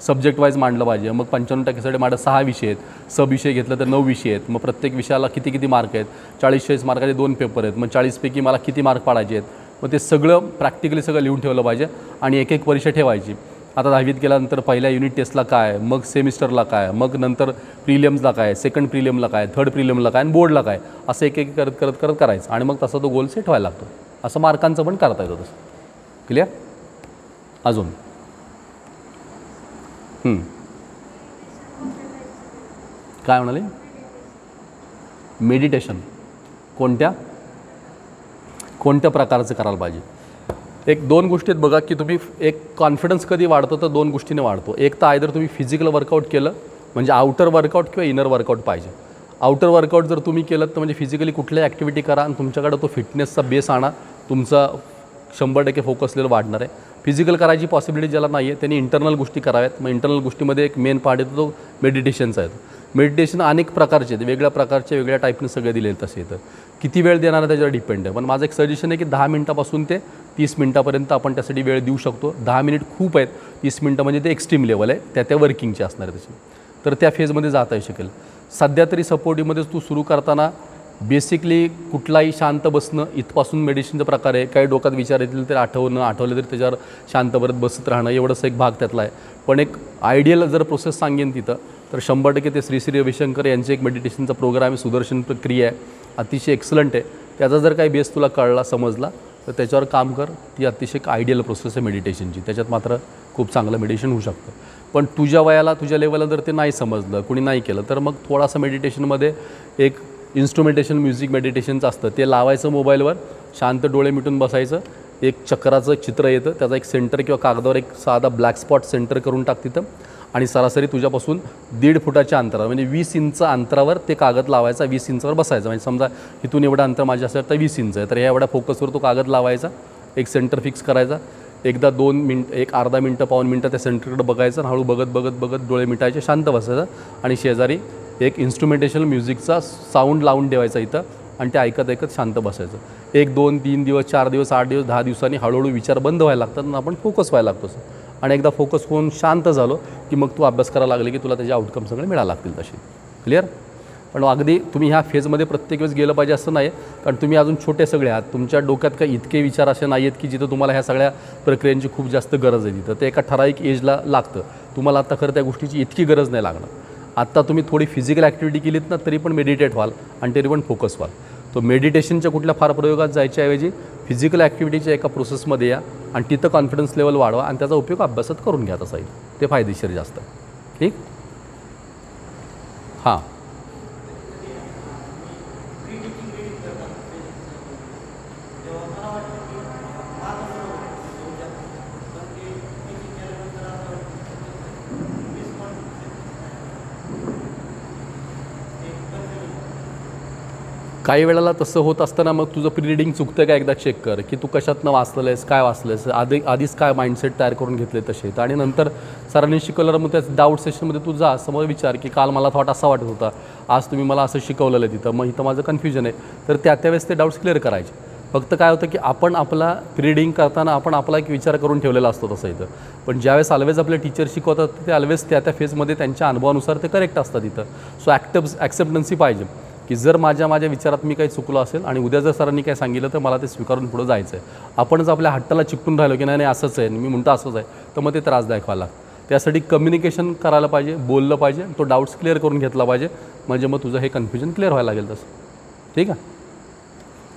सब्जेक्ट वाईज मांडलं पाहिजे. मग 95%साठी माझं 6 विषय आहेत, सब विषय घेतलं तर 9 विषय आहेत. मग प्रत्येक विषयाला किती मार्क आहेत, 40-40 मार्काचे 2 पेपर आहेत, मग 40पैकी मला किती मार्क पाडायचे आहेत. मग ते सगळं प्रॅक्टिकली सगळं लिहून ठेवलं पाहिजे आणि एक परीक्षा ठेवायची. आता 10वीत गेल्यानंतर पहिल्या युनिट टेस्टला काय, मग सेमिस्टरला काय, मग नंतर प्रिलियम्सला काय, सेकंड प्रिलियमला काय, थर्ड प्रिलियमला काय आणि बोर्डला काय, असं एक करत करायचं आणि मग तसा तो गोल सेट व्हायला लागतो. असं मार्कांचं पण करता येतं तसं. क्लिअर. अजून काय म्हणाले, मेडिटेशन कोणत्या प्रकारचं करायला पाहिजे. 1-2 गोष्टी आहेत बघा की तुम्ही एक कॉन्फिडन्स कधी वाढतो तर 2 गोष्टीने वाढतो. एक तर आयदर तुम्ही फिजिकल वर्कआउट केलं म्हणजे आउटर वर्कआउट किंवा इनर वर्कआउट पाहिजे. आउटर वर्कआउट जर तुम्ही केलं तर म्हणजे फिजिकली कुठल्याही ॲक्टिव्हिटी करा आणि तुमच्याकडे तो फिटनेसचा बेस आणा, तुमचा 100% फोकस लेवल वाढणार आहे. फिजिकल करायची पॉसिबिलिटी ज्याला नाही आहे त्यांनी इंटरनल गोष्टी कराव्यात. मग इंटरनल गोष्टीमध्ये एक मेन पार्ट येतो तो मेडिटेशनचा आहे. मेडिटेशन अनेक प्रकारचे आहेत, वेगळ्या प्रकारचे वेगळ्या टाईपने सगळे दिले तसे येतं. किती वेळ देणार आहे त्याच्यावर डिपेंड आहे. पण माझं एक सजेशन आहे की 10 मिनटापासून ते 30 मिनटापर्यंत आपण त्यासाठी वेळ देऊ शकतो. 10 मिनिट खूप आहेत, 30 मिनटं म्हणजे ते एक्स्ट्रीम लेवल आहे, त्या वर्किंगचे असणार आहे तसे. तर त्या फेजमध्ये जाता येऊ शकेल. सध्या तरी सपोर्टिव्हमध्येच तू सुरू करताना बेसिकली कुठलाही शांत बसणं इथपासून मेडिटेशनचा प्रकार आहे. काही डोक्यात विचार येतील तर आठवलं तरी त्याच्यावर शांत परत बसत राहणं, एवढंच एक भाग त्यातला आहे. पण एक आयडियल जर प्रोसेस सांगेन तिथं तर 100% ते श्री रविशंकर यांचे एक मेडिटेशनचा प्रोग्राम आहे, सुदर्शन प्रक्रिया आहे, अतिशय एक्सलंट आहे. त्याचा जर काही बेस तुला कळला समजला तर त्याच्यावर काम कर. ती अतिशय आयडियल प्रोसेस आहे मेडिटेशनची, त्याच्यात मात्र खूप चांगलं मेडिटेशन होऊ शकतं. पण तुझ्या वयाला तुझ्या लेवलला जर ते नाही समजलं, कुणी नाही केलं तर मग थोडासा मेडिटेशनमध्ये एक इन्स्ट्रुमेंटेशन म्युझिक मेडिटेशनचं असतं, ते लावायचं मोबाईलवर, शांत डोळे मिटून बसायचं. एक चक्राचं चित्र येतं, त्याचा एक सेंटर किंवा कागदावर एक साधा ब्लॅक स्पॉट सेंटर करून टाक तिथं आणि सरासरी तुझ्यापासून 1.5 फुटाच्या अंतरावर म्हणजे 20 इंच अंतरावर ते कागद लावायचा, 20 इंचावर बसायचं. म्हणजे समजा इथून एवढं अंतर माझ्या असेल तर 20 इंच आहे, तर ह्या एवढ्या फोकसवर तो कागद लावायचा, एक सेंटर फिक्स करायचा. एकदा 2 मिनिट, एक अर्धा मिनटं, पाऊण मिनटं त्या सेंटरकडे बघायचं आणि हळू बघत डोळे मिटायचे, शांत बसायचं आणि शेजारी एक इन्स्ट्रुमेंटेशन म्युझिकचा साऊंड लावून ठेवायचा इथं आणि ते ऐकत शांत बसायचं. 1, 2, 3 दिवस, 4 दिवस, 8 दिवस, 10 दिवसांनी हळूहळू विचार बंद व्हायला लागतात आणि आपण फोकस व्हायला लागतो. आणि एकदा फोकस होऊन शांत झालो की मग तू अभ्यास करायला लागले की तुला त्याचे आउटकम सगळे मिळायला लागतील तसे. क्लिअर. पण अगदी तुम्ही ह्या फेजमध्ये प्रत्येक वेळेस गेलं पाहिजे असं नाही, कारण तुम्ही अजून छोटे सगळे आहात. तुमच्या डोक्यात काही इतके विचार असे नाही आहेत की जिथं तुम्हाला ह्या सगळ्या प्रक्रियांची खूप जास्त गरज आहे. तिथं ते एका ठराविक एजला लागतं. तुम्हाला आता खरं त्या गोष्टीची इतकी गरज नाही लागणार. आत्ता तुम्ही थोडी फिजिकल ॲक्टिव्हिटी केलीत ना तरी पण मेडिटेट व्हाल आणि तरी पण फोकस व्हाल. तो मेडिटेशनच्या कुठल्या फार प्रयोगात जायच्याऐवजी फिजिकल ॲक्टिव्हिटीच्या एका प्रोसेसमध्ये या आणि तिथं कॉन्फिडन्स लेवल वाढवा आणि त्याचा उपयोग अभ्यासात करून घ्या. तसा येईल ते फायदेशीर जास्त. ठीक. हां. काही वेळेला तसं होत असताना मग तुझं प्री रिडिंग चुकतं का एकदा चेक कर की तू कशातनं वाचलेलं आहेस, काय वाचलं आहेस, आधीच काय माइंडसेट तयार करून घेतले तसे. आणि नंतर सरांनी शिकवलं मग त्या डाऊट सेशनमध्ये तू जा, समोर विचार की काल मला थॉट असा वाटत होता, आज तुम्ही मला असं शिकवलेलं आहे तिथं, मग इथं माझं कन्फ्युजन आहे. तर त्यावेळेस ते डाऊट्स क्लिअर करायचे. फक्त काय होतं की आपण आपला प्री रिडिंग करताना आपण आपला एक विचार करून ठेवलेला असतो तसं इथं, पण ज्यावेळेस ऑलवेज आपले टीचर शिकवतात ते ऑलवेज त्या फेजमध्ये त्यांच्या अनुभवानुसार ते करेक्ट असतात इथं. सो ॲक्सेप्टन्सी पाहिजे की जर माझ्या विचारात मी काही चुकलो असेल आणि उद्या जर सरांनी काय सांगितलं तर मला ते स्वीकारून पुढं जायचं आहे. आपण जर आपल्या हट्टाला चिकटून राहिलो की नाही असंच आहे, मी म्हणतो असंच आहे, तर मग ते त्रासदायक व्हायला लागतं. त्यासाठी कम्युनिकेशन करायला पाहिजे, बोललं पाहिजे, तो डाऊट्स क्लिअर करून घेतला पाहिजे, म्हणजे मग तुझं हे कन्फ्युजन क्लिअर व्हायला लागेल तसं. ठीक आहे.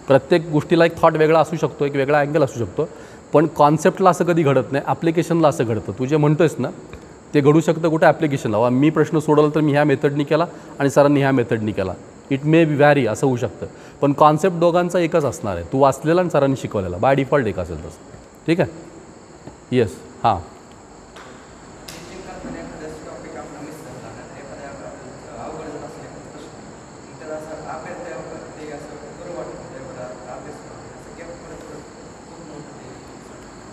प्रत्येक गोष्टीला एक थॉट वेगळा असू शकतो, एक वेगळा अँगल असू शकतो, पण कॉन्सेप्टला असं कधी घडत नाही, ॲप्लिकेशनला असं घडतं. तू जे म्हणतोयस ना ते घडू शकतं कुठे ॲप्लिकेशनला. मी प्रश्न सोडवला तर मी ह्या मेथडनी केला आणि सरांनी ह्या मेथडनी केला, इट मे बी व्हॅरी, असं होऊ शकतं. पण कॉन्सेप्ट दोघांचा एकच असणार आहे, तू वाचलेला आणि सरांनी शिकवलेला बाय डिफॉल्ट एक असेल तसं. ठीक आहे. येस. हां.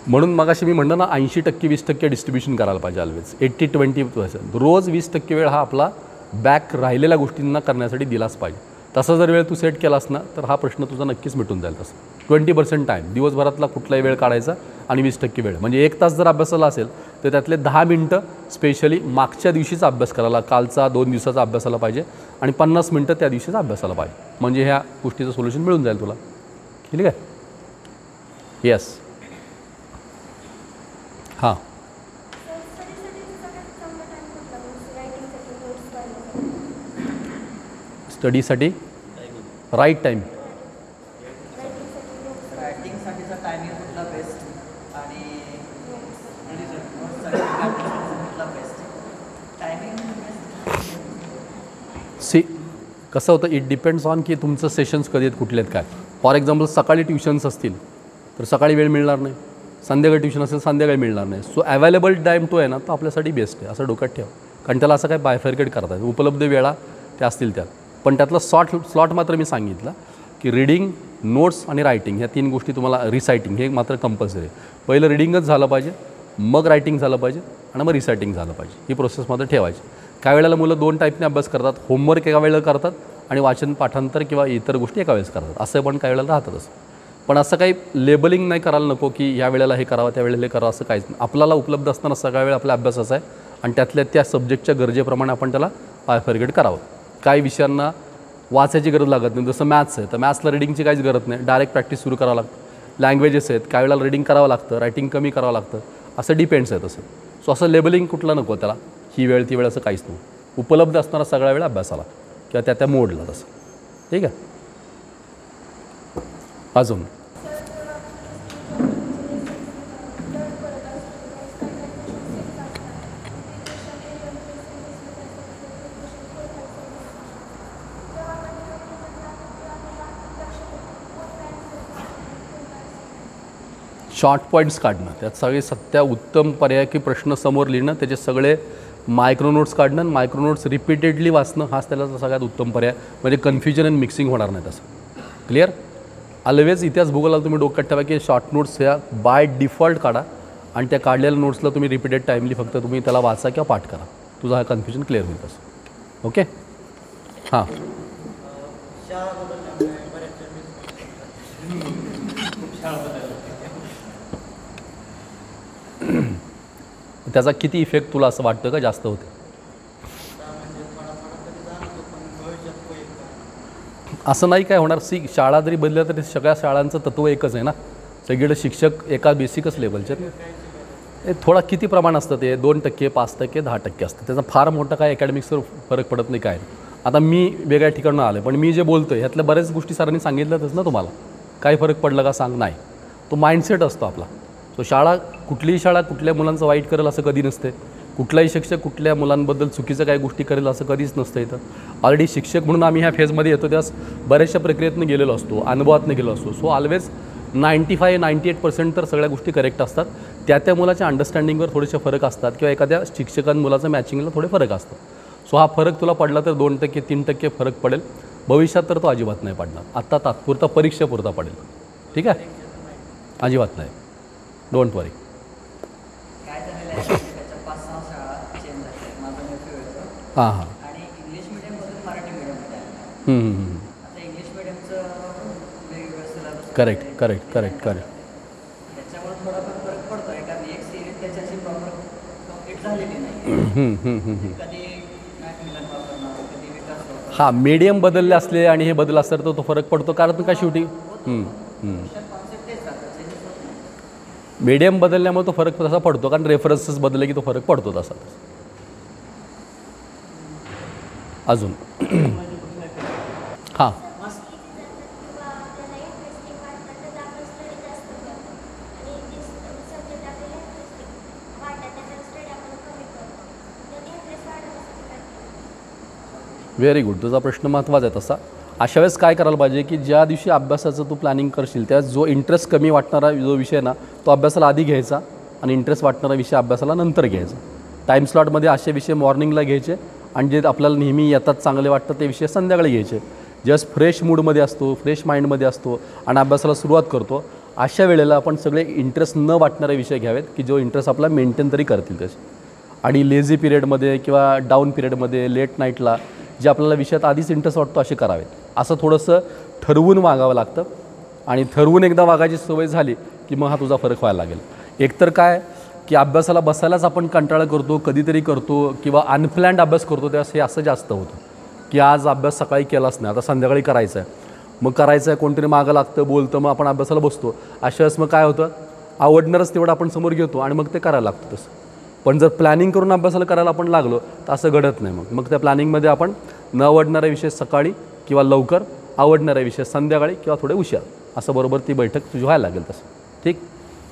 म्हणून मगाशी मी म्हणलं ना 80% 20% डिस्ट्रीब्युशन करायला पाहिजे ऑलवेज. 80-20%. रोज 20% वेळ हा आपला बॅक राहिलेल्या गोष्टींना करण्यासाठी दिलाच पाहिजे. तसा जर वेळ तू सेट केलास ना तर हा प्रश्न तुझा नक्कीच मिटून जाईल. तसं 20% टाईम दिवसभरातला कुठलाही वेळ काढायचा आणि 20% वेळ म्हणजे 1 तास जर अभ्यासाला असेल तर त्यातले 10 मिनटं स्पेशली मागच्या दिवशीचा अभ्यास करायला, कालचा 2 दिवसाचा अभ्यासाला पाहिजे आणि 50 मिनटं त्या दिवशीचा अभ्यासाला पाहिजे. म्हणजे ह्या गोष्टीचं सोल्युशन मिळून जाईल तुला. ठीक आहे. येस. हां. स्टडीसाठी राईट टाईम. रायटिंगसाठीचा टायमिंग कुठला बेस्ट आणि कुठला बेस्ट टायमिंग. सी कसं होतं, इट डिपेंड्स ऑन की तुमचं सेशन्स कधी आहेत, कुठले आहेत, काय. फॉर एक्झाम्पल सकाळी ट्युशन्स असतील तर सकाळी वेळ मिळणार नाही, संध्याकाळी ट्युशन असेल संध्याकाळी मिळणार नाही. सो अवेलेबल टाईम तो आहे ना तो आपल्यासाठी बेस्ट आहे असं डोक्यात ठेवा. कारण त्याला असं काय बायफर्केट करता येईल, उपलब्ध वेळा त्या असतील त्यात. पण त्यातला स्लॉट मात्र मी सांगितलं की रीडिंग, नोट्स आणि रायटिंग ह्या 3 गोष्टी तुम्हाला, रिसायटिंग हे मात्र कंपल्सरी आहे. पहिलं रीडिंगच झालं पाहिजे, मग रायटिंग झालं पाहिजे आणि मग रिसायटिंग झालं पाहिजे. ही प्रोसेस मात्र ठेवायची. काही वेळेला मुलं 2 टाईपने अभ्यास करतात, होमवर्क एका वेळेला करतात आणि वाचन पाठांतर किंवा इतर गोष्टी एका वेळेस करतात, असं पण काही वेळेला राहतातच. पण असं काही लेबलिंग नाही करायला नको की या वेळेला हे करावं त्या वेळेला हे करावं, असं काहीच नाही. आपल्याला उपलब्ध असताना सगळ्या वेळ आपला अभ्यासाचा आहे आणि त्यातल्या त्या सब्जेक्टच्या गरजेप्रमाणे आपण त्याला बायफर्केट करावं. काही विषयांना वाचायची गरज लागत नाही, जसं मॅथ्स आहे तर मॅथ्सला रिडिंगची काहीच गरज नाही, डायरेक्ट प्रॅक्टिस सुरू करावं लागतं. लँग्वेजेस आहेत, काही वेळेला रिडिंग करावं लागतं, रायटिंग कमी करावं लागतं, असं डिपेंड्स आहे तसं. सो असं लेबलिंग कुठलं नको त्याला, ही वेळ ती वेळ असं काहीच नाही. उपलब्ध असणारा सगळा वेळ अभ्यासाला किंवा त्या मोडला तसं. ठीक आहे. अजून शॉर्ट पॉईंट्स काढणं, त्यात सगळे उत्तम पर्याय की प्रश्न समोर लिहिणं, त्याचे सगळे मायक्रोनोट्स काढणं, मायक्रोनोट्स रिपीटेडली वाचणं, हाच त्याला सगळ्यात उत्तम पर्याय. म्हणजे कन्फ्युजन अँड मिक्सिंग होणार नाही तसं. क्लिअर. ऑलवेज इतिहास भूगोलाला तुम्ही डोक्यात ठेवा की शॉर्ट नोट्स ह्या बाय डिफॉल्ट काढा आणि त्या काढलेल्या नोट्सला तुम्ही रिपीटेड टाईमली फक्त तुम्ही त्याला वाचा किंवा पाठ करा. तुझा हा कन्फ्युजन क्लिअर होईल तसं. ओके. हां. त्याचा किती इफेक्ट तुला असं वाटतं का जास्त होते? असं नाही काय होणार. शाळा जरी बदलल्या तरी सगळ्या शाळांचं तत्त्व एकच आहे ना, सगळीकडे शिक्षक एका बेसिकच लेवलचे आहेत. हे थोडा किती प्रमाण असतं ते 2%, 5%, 10% असतं. त्याचा फार मोठा काय अकॅडमिक्सवर फरक पडत नाही काय. आता मी वेगळ्या ठिकाणून आलो पण मी जे बोलतो आहे ह्यातल्या बऱ्याच गोष्टी सरांनी सांगितल्यातच ना तुम्हाला. काय फरक पडला का सांग नाही. तो माइंडसेट असतो आपला. तो शाळा कुठलीही शाळा कुठल्या मुलांचं वाईट करेल असं कधी नसते. कुठलाही शिक्षक कुठल्या मुलांबद्दल चुकीचं काही गोष्टी करेल असं कधीच नसतं. इथं ऑलरेडी शिक्षक म्हणून आम्ही ह्या फेजमध्ये येतो त्यास बऱ्याचशा प्रक्रियेतनं गेलेलो असतो, अनुभवातनं गेलो असतो. सो ऑलवेज 95-98% तर सगळ्या गोष्टी करेक्ट असतात. त्या मुलाच्या अंडरस्टँडिंगवर थोडेसे फरक असतात किंवा एखाद्या शिक्षकां मुलाचं मॅचिंगला थोडे फरक असतात. सो हा फरक तुला पडला तर 2%, 3% फरक पडेल. भविष्यात तर तो अजिबात नाही पडणार. आत्ता तात्पुरता परीक्षेपुरता पडेल. ठीक आहे, अजिबात नाही. डोंट वरी. काय झालेलं आहे त्याच्या 5-6 शाळा चेंज झाल्या. माझं nephew येतो हां हां. आणि इंग्लिश मिडियममधून मराठी मिडियममध्ये आलं. आता इंग्लिश मिडियमचं वेगवेगळं syllabus correct correct correct correct. त्याच्यामुळे थोडाफार फरक पडतोय कारण एक सिरीज त्याच्याशी प्रॉपर कंप्लीट झालेली नाही. कधी मॅकमिलन वापरणार, कधी विकास वापरणार. हां, मीडियम बदलले असले आणि हे बदल असतात तर तो फरक पडतो. कारण का शेवटी कॉन्सेप्ट तेच राहतं, चेंजेस होत नाही. मीडियम बदलल्यामुळे तो फरक तसा पडतो कारण रेफरन्सेस बदलले की तो फरक पडतो तसा. अजून हां व्हेरी गुड. तुझा प्रश्न महत्त्वाचा आहे तसा. अशा वेळेस काय करायला पाहिजे की ज्या दिवशी अभ्यासाचं तू प्लॅनिंग करशील त्या जो इंटरेस्ट कमी वाटणारा जो विषय ना तो अभ्यासाला आधी घ्यायचा आणि इंटरेस्ट वाटणारा विषय अभ्यासाला नंतर घ्यायचा. टाईम स्लॉटमध्ये असे विषय मॉर्निंगला घ्यायचे आणि जे आपल्याला नेहमी येतात चांगले वाटतात ते विषय संध्याकाळी घ्यायचे. जस्ट फ्रेश मूडमध्ये असतो, फ्रेश माइंडमध्ये असतो आणि अभ्यासाला सुरुवात करतो. अशा वेळेला आपण सगळे इंटरेस्ट न वाटणारे विषय घ्यावेत की जो इंटरेस्ट आपला मेंटेन तरी करतील तसे. आणि लेझी पिरियडमध्ये किंवा डाऊन पिरियडमध्ये लेट नाईटला जे आपल्याला विषयात आधीच इंटरेस्ट वाटतो असे करावेत. असं थोडंसं ठरवून वागावं लागतं आणि ठरवून एकदा वागायची सवय झाली की मग हा तुझा फरक व्हायला लागेल. एकतर काय की अभ्यासाला बसायलाच आपण कंटाळा करतो, कधीतरी करतो किंवा अनप्लॅन्ड अभ्यास करतो. त्यावेळेस हे असं जास्त होतं की आज अभ्यास सकाळी केलाच नाही, आता संध्याकाळी करायचा आहे. मग करायचं आहे, कोणतरी मागं लागतं, बोलतं, मग आपण अभ्यासाला बसतो. अशा वेळेस मग काय होतं, आवडणारच तेवढं आपण समोर घेतो आणि मग ते करायला लागतं तसं. पण जर प्लॅनिंग करून अभ्यासाला करायला आपण लागलो तर असं घडत नाही. मग त्या प्लॅनिंगमध्ये आपण न आवडणारे विषय सकाळी किंवा लवकर, आवडणारे विषय संध्याकाळी किंवा थोडे उशिरा, असं बरोबर ती बैठक तुझी व्हायला लागेल तसं. ठीक.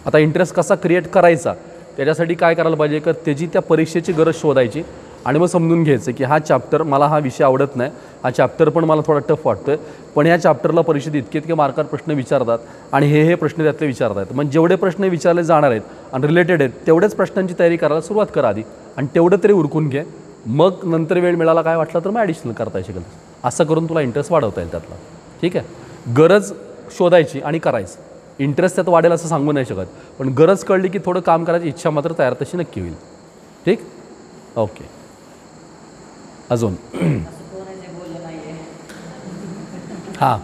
आता इंटरेस्ट कसा क्रिएट करायचा त्याच्यासाठी काय करायला पाहिजे की त्याची त्या परीक्षेची गरज शोधायची आणि मग समजून घ्यायचं की हा चॅप्टर मला हा विषय आवडत नाही, हा चॅप्टर पण मला थोडा टफ वाटतो आहे, पण ह्या चॅप्टरला परीक्षेत इतके मार्कात प्रश्न विचारतात आणि हे प्रश्न त्यातले विचारत आहेत. मग जेवढे प्रश्न विचारले जाणार आहेत आणि रिलेटेड आहेत तेवढेच प्रश्नांची तयारी करायला सुरुवात करा आधी आणि तेवढं तरी उरकून घे. मग नंतर वेळ मिळाला काय वाटलं तर मग ॲडिशनल करता शिकेल. असं करून तुला इंटरेस्ट वाढवता येईल त्यातला. ठीक आहे. गरज शोधायची आणि करायचं. इंटरेस्ट त्यात वाढेल असं सांगू नाही शकत, पण गरज कळली की थोडं काम करायची इच्छा मात्र तयार तशी नक्की होईल. ठीक. ओके. अजून असं कोण आहे जे बोललं नाहीये. हां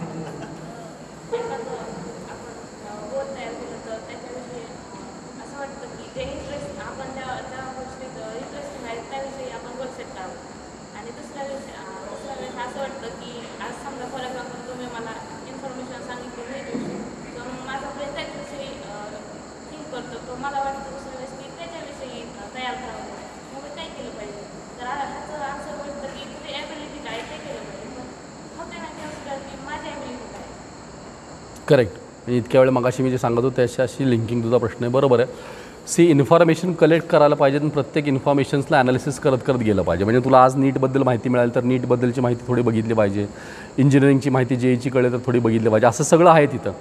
करेक्ट. इतक्या वेळ मगाशी मी जे सांगत होतो त्याच्याशी लिंकिंग तुझा प्रश्न आहे. बरोबर आहे. सी, इन्फॉर्मेशन कलेक्ट करायला पाहिजे आणि प्रत्येक इन्फॉर्मेशन्सला ॲनालिसिस करत करत गेलं पाहिजे. म्हणजे तुला आज नीटबद्दल माहिती मिळाली तर नीटबद्दलची माहिती थोडी बघितली पाहिजे, इंजिनिअरिंगची माहिती जेईची कळली तर थोडी बघितली पाहिजे. असं सगळं आहे तिथं.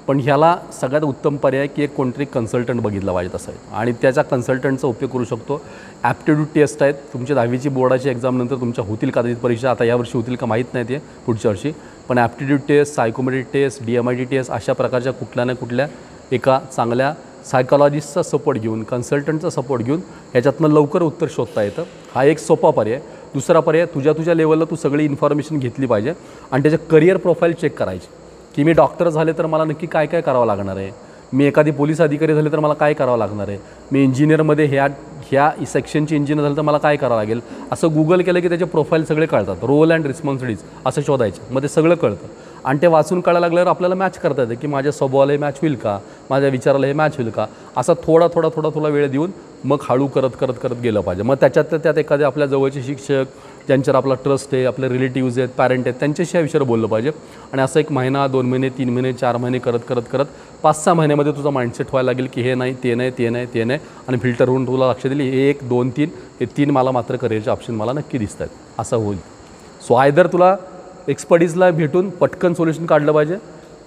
पण ह्याला सगळ्यात उत्तम पर्याय की एक कोणतरी कन्सल्टंट बघितला पाहिजे तसं आहे आणि त्याच्या कन्सल्टंटचा उपयोग करू शकतो. ॲप्टिट्यूड टेस्ट आहेत तुमच्या 10वीची बोर्डाची एक्झामनंतर तुमच्या होतील कदाचित परीक्षा, आता यावर्षी होतील का माहीत नाही ते पुढच्या वर्षी, पण aptitude test, psychometric test, DMIT test अशा प्रकारच्या कुठल्या ना कुठल्या एका चांगल्या सायकॉलॉजिस्टचा सपोर्ट घेऊन, कन्सल्टंटचा सपोर्ट घेऊन ह्याच्यातनं लवकर उत्तर शोधता येतं. हा एक सोपा पर्याय. दुसरा पर्याय, तुझ्या लेवलला तू सगळी इन्फॉर्मेशन घेतली पाहिजे आणि त्याचे करिअर प्रोफाईल चेक करायची की मी डॉक्टर झाले तर मला नक्की काय काय करावं लागणार आहे, मी एखादी पोलीस अधिकारी झाले तर मला काय करावं लागणार आहे, मी इंजिनियरमध्ये ह्या सेक्शनची इंजिनियर झालं तर मला काय करावं लागेल. असं गुगल केलं की त्याचे प्रोफाईल सगळे कळतात. रोल अँड रिस्पॉन्सिबिलिटीज असं शोधायचं, मग ते सगळं कळतं आणि ते वाचून कळायला लागल्यावर आपल्याला मॅच करता येतं की माझ्या स्वभावाला हे मॅच होईल का, माझ्या विचाराला हे मॅच होईल का, असा थोडा वेळ देऊन मग हळू करत गेलं पाहिजे. मग त्याच्यातल्या त्यात एखादे आपल्या जवळचे शिक्षक, ज्यांच्यावर आपला ट्रस्ट आहे, आपले रिलेटिव्ज आहेत, पॅरेंट आहेत, त्यांच्याशी या विषयावर बोललं पाहिजे. आणि असं 1 महिना, 2 महिने, 3 महिने, 4 महिने करत 5-6 महिन्यामध्ये तुझा माइंडसेट व्हायला लागेल की हे नाही, ते नाही आणि फिल्टर होऊन तुला लक्ष दिली 1, 2, 3 हे 3 मला मात्र करिअरचे ऑप्शन मला नक्की दिसत आहेत, असं होईल. सो आयदर तुला एक्सपर्टीजला भेटून पटकन सोल्युशन काढलं पाहिजे,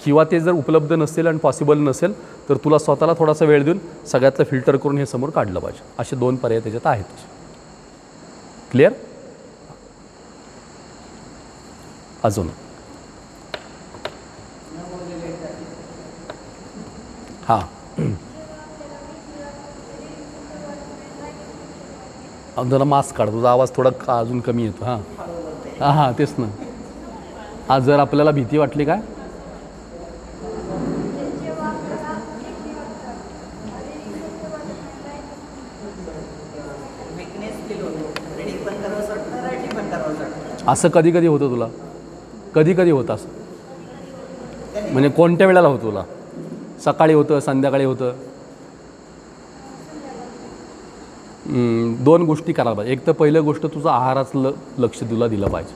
किंवा ते जर उपलब्ध नसेल आणि पॉसिबल नसेल तर तुला स्वतःला थोडासा वेळ देऊन सगळ्यातलं फिल्टर करून हे समोर काढलं पाहिजे. असे 2 पर्याय त्याच्यात आहेत. क्लिअर? अजून हां जरा मास्क काढ, तुझा आवाज थोडा अजून कमी येतो. हां तेच ना. आज जर आपल्याला भीती वाटली काय, असं कधी होतं तुला? कधी होतं असं? म्हणजे कोणत्या वेळेला होतं तुला? सकाळी होतं, संध्याकाळी होतं? 2 गोष्टी करायला पाहिजे. एक तर पहिलं गोष्ट तुझं आहाराचं लक्ष तुला दिलं पाहिजे.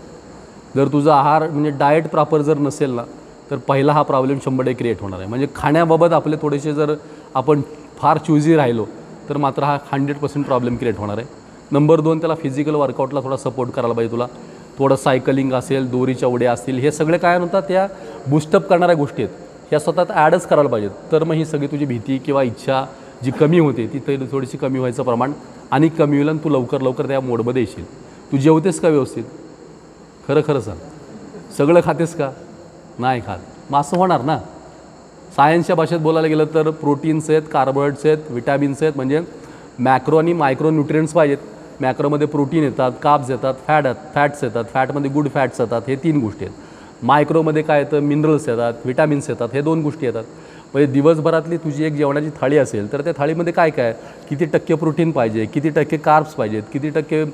जर तुझा आहार म्हणजे डाएट प्रॉपर जर नसेल ना तर पहिला हा प्रॉब्लेम 100% क्रिएट होणार आहे. म्हणजे खाण्याबाबत आपले थोडेसे जर आपण फार चूझी राहिलो तर मात्र हा 100% प्रॉब्लेम क्रिएट होणार आहे. नंबर 2, त्याला फिजिकल वर्कआउटला थोडा सपोर्ट करायला पाहिजे. तुला थोडं सायकलिंग असेल, दोरीच्या उड्या असतील, हे सगळे काय म्हणतात त्या बूस्टअप करणाऱ्या गोष्टी आहेत, ह्या स्वतःत ॲडच करायला पाहिजेत. तर मग ही सगळी तुझी भीती किंवा इच्छा जी कमी होते ती थोडीशी कमी व्हायचं प्रमाण आणि कमी होईल आणि तू लवकर त्या मोडमध्ये येशील. तू जेवतेस का व्यवस्थित? खरं सांग. सगळं खातेस का? नाही खात. मग असं होणार ना. सायन्सच्या भाषेत बोलायला गेलं तर प्रोटीन्स आहेत, कार्बोहायड्रेट्स आहेत, विटॅमिन्स आहेत, म्हणजे मॅक्रो आणि मायक्रो न्यूट्रियंट्स पाहिजेत. मॅक्रोमध्ये प्रोटीन येतात, कार्ब्स येतात, फॅट्स येतात, फॅटमध्ये गुड फॅट्स येतात, हे 3 गोष्टी आहेत. मायक्रोमध्ये काय येतं? मिनरल्स येतात, विटॅमिन्स येतात, हे 2 गोष्टी येतात. म्हणजे दिवसभरातली तुझी एक जेवणाची थाळी असेल तर त्या थाळीमध्ये काय किती टक्के प्रोटीन पाहिजे, किती टक्के कार्ब्स पाहिजेत, किती टक्के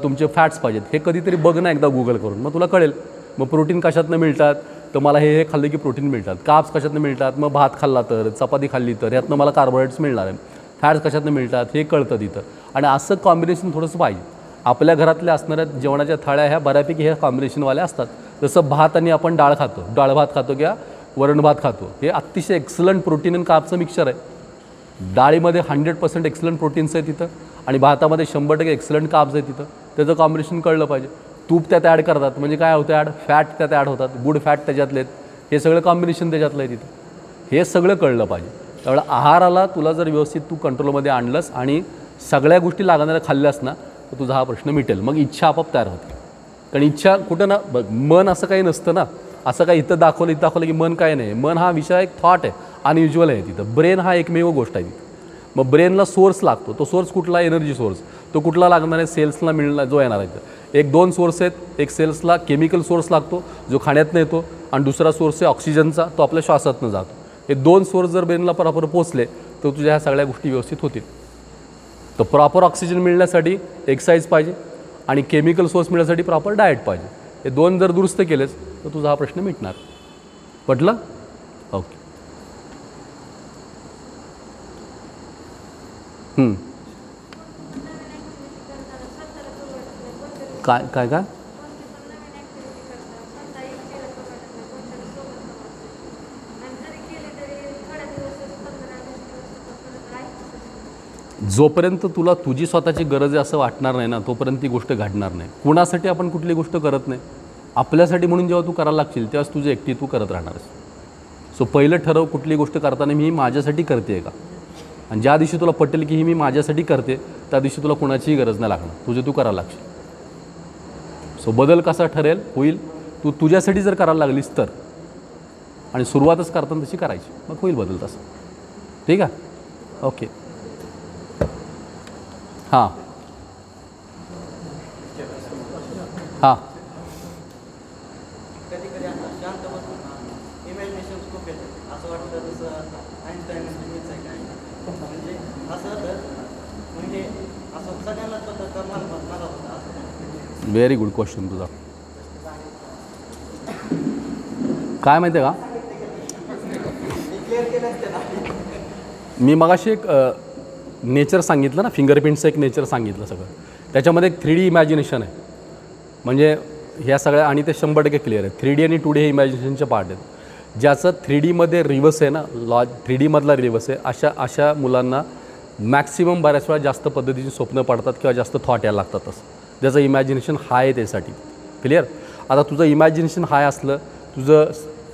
तुमचे फॅट्स पाहिजेत, हे कधीतरी बघ ना एकदा गूगल करून, मग तुला कळेल. मग प्रोटीन कशातनं मिळतात? तर मला हे खाल्लं की प्रोटीन मिळतात. कार्ब्स कशातनं मिळतात? मग भात खाल्ला तर, चपाती खाल्ली तर ह्यातनं मला कार्बोहायड्रेट्स मिळणार आहे. फॅट्स कशातनं मिळतात हे कळतं तिथं. आणि असं कॉम्बिनेशन थोडंसं पाहिजे. आपल्या घरातल्या असणाऱ्या जेवणाच्या थाळ्या ह्या बऱ्यापैकी ह्या कॉम्बिनेशनवाल्या असतात. जसं भात आणि आपण डाळ भात खातो किंवा वरण भात खातो, हे अतिशय एक्सलंट प्रोटीन आणि कार्ब्सचं मिक्सचर आहे. डाळीमध्ये 100% एक्सलंट प्रोटीन्स आहे तिथं आणि भातामध्ये 100% एक्सलंट कार्ब्स आहे तिथं. त्याचं कॉम्बिनेशन कळलं पाहिजे. तूप त्यात ॲड करतात म्हणजे काय होतं? फॅट त्यात ॲड होतात, गुड फॅट त्याच्यातले आहेत, हे सगळं कॉम्बिनेशन त्याच्यातलं आहे तिथं. हे सगळं कळलं पाहिजे. त्यामुळे आहाराला तुला जर व्यवस्थित तू कंट्रोलमध्ये आणलंस आणि सगळ्या गोष्टी लागणाऱ्या खाल्ल्यास ना तर तुझा हा प्रश्न मिटेल. मग इच्छा आपोआप तयार होते. कारण इच्छा कुठं ना बघ, मन असं काही नसतं ना. असं काही इथं दाखवलं की मन काय नाही. मन हा विषय एक थॉट आहे, अनयुज्युअल आहे तिथं. ब्रेन हा एकमेव गोष्ट आहे तिथं. मग ब्रेनला सोर्स लागतो. तो सोर्स कुठला? Energy source. तो कुठला लागणार आहे? सेल्सला मिळणार जो येणार आहे. 1-2 सोर्स आहेत. एक सेल्सला केमिकल सोर्स लागतो जो खाण्यातनं येतो आणि दुसरा सोर्स आहे ऑक्सिजनचा, तो आपल्या श्वासातनं जातो. हे 2 सोर्स जर ब्रेनला प्रॉपर पोचले तर तुझ्या ह्या सगळ्या गोष्टी व्यवस्थित होतील. तर प्रॉपर ऑक्सिजन मिळण्यासाठी एक्सरसाइज पाहिजे आणि केमिकल सोर्स मिळण्यासाठी प्रॉपर डाएट पाहिजे. हे 2 जर दुरुस्त केलेस तर तुझा हा प्रश्न मिटणार. पटलं? ओके. काय जोपर्यंत तुला तुझी स्वतःची गरज आहे असं वाटणार नाही ना तोपर्यंत ती गोष्ट घडणार नाही. कुणासाठी आपण कुठली गोष्ट करत नाही, आपल्यासाठी म्हणून जेव्हा तू करायला लागशील तेव्हाच तुझी एकटी तू करत राहणारस. सो पहिलं ठरव कुठली गोष्ट करताना मी माझ्यासाठी करते आहे का. आणि ज्या दिवशी तुला पटेल की ही मी माझ्यासाठी करते त्या दिवशी तुला कुणाचीही गरज नाही लागणार, तुझे तू करायला लागशील. सो बदल कसा ठरेल होईल तू तुझ्यासाठी जर करायला लागलीस तर, आणि सुरुवातच करताना तशी करायची, मग होईल बदल तसं. ठीक आहे? ओके. हां हां कधी कधी असं शांत बसून इमॅजिनेशन खूप येतं. असं वाटतं जसं आईन्स्टाईन मीच आहे काय, म्हणजे असं तर म्हणजे असं सगळ्यांनाच होतं तर मला होतं असं. व्हेरी गुड क्वेश्चन तुझा. काय माहिती आहे का, क्लिअर केलं असते ना. मी मगाशी एक नेचर सांगितलं ना, फिंगरप्रिंटचं एक नेचर सांगितलं सगळं, त्याच्यामध्ये एक 3D इमॅजिनेशन आहे. म्हणजे ह्या सगळ्या, आणि ते 100% क्लिअर आहे. 3D आणि 2D हे इमॅजिनेशनचे पार्ट आहेत. ज्याचं 3Dमध्ये रिव्हर्स आहे ना, 3Dमधला रिव्हर्स आहे, अशा मुलांना मॅक्सिमम बऱ्याच वेळा जास्त पद्धतीची स्वप्न पडतात किंवा जास्त थॉट यायला लागतातच. ज्याचं इमॅजिनेशन हाय आहे त्यासाठी. क्लिअर. आता तुझं इमॅजिनेशन हाय असलं, तुझं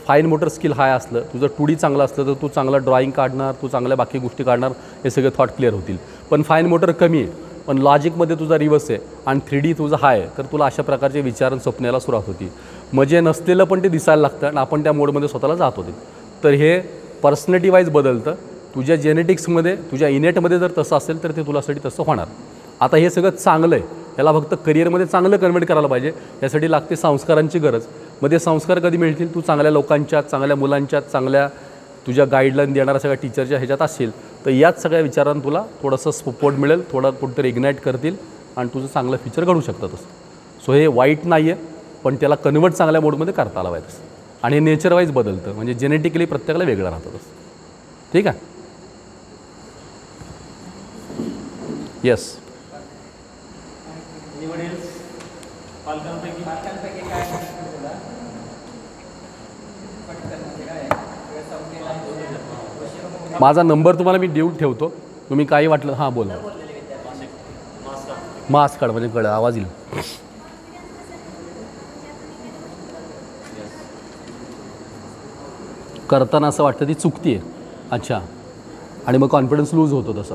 फाईन मोटर स्किल हाय असलं, तुझं 2D चांगलं असलं तर तू चांगलं ड्रॉइंग काढणार, तू चांगल्या बाकी गोष्टी काढणार, हे सगळे थॉट क्लिअर होतील. पण फाईन मोटर कमी आहे, पण लॉजिकमध्ये तुझा रिव्हर्स आहे आणि 3D तुझं हाय आहे, तर तुला अशा प्रकारचे विचार आणि स्वप्नाला सुरुवात होती. म्हणजे नसलेलं पण ते दिसायला लागतं आणि आपण त्या मोडमध्ये स्वतःला जात होते. तर हे पर्सनॅलिटी वाईज बदलतं. तुझ्या जेनेटिक्समध्ये, तुझ्या इनेटमध्ये जर तसं असेल तर ते तुलासाठी तसं होणार. आता हे सगळं चांगलं आहे, याला फक्त करिअरमध्ये चांगलं कन्व्हर्ट करायला पाहिजे. यासाठी लागते संस्कारांची गरज. मग ते संस्कार कधी मिळतील, तू चांगल्या लोकांच्यात, चांगल्या मुलांच्यात, चांगल्या तुझ्या गाईडलाईन देणाऱ्या सगळ्या टीचरच्या ह्याच्यात असशील तर याच सगळ्या विचारांना तुला थोडंसं सपोर्ट मिळेल, थोडं कुठंतरी इग्नाईट करतील आणि तुझं चांगलं फ्युचर घडू शकतं तसं. सो हे वाईट नाही आहे, पण त्याला कन्वर्ट चांगल्या मोडमध्ये करता आला पाहिजे. आणि हे नेचर वाईज बदलतं, म्हणजे जेनेटिकली प्रत्येकाला वेगळं राहतं तसं. ठीक आहे. येस. पालकांपैकी काय तुला माझा नंबर तुम्हाला मी देऊन ठेवतो, तुम्ही काही वाटलं. हां बोला. मास्क काढ म्हणजे कळ आवाज येईल. करताना असं वाटतं ती चुकती आहे. अच्छा. आणि मग कॉन्फिडन्स लूज होतो. तसं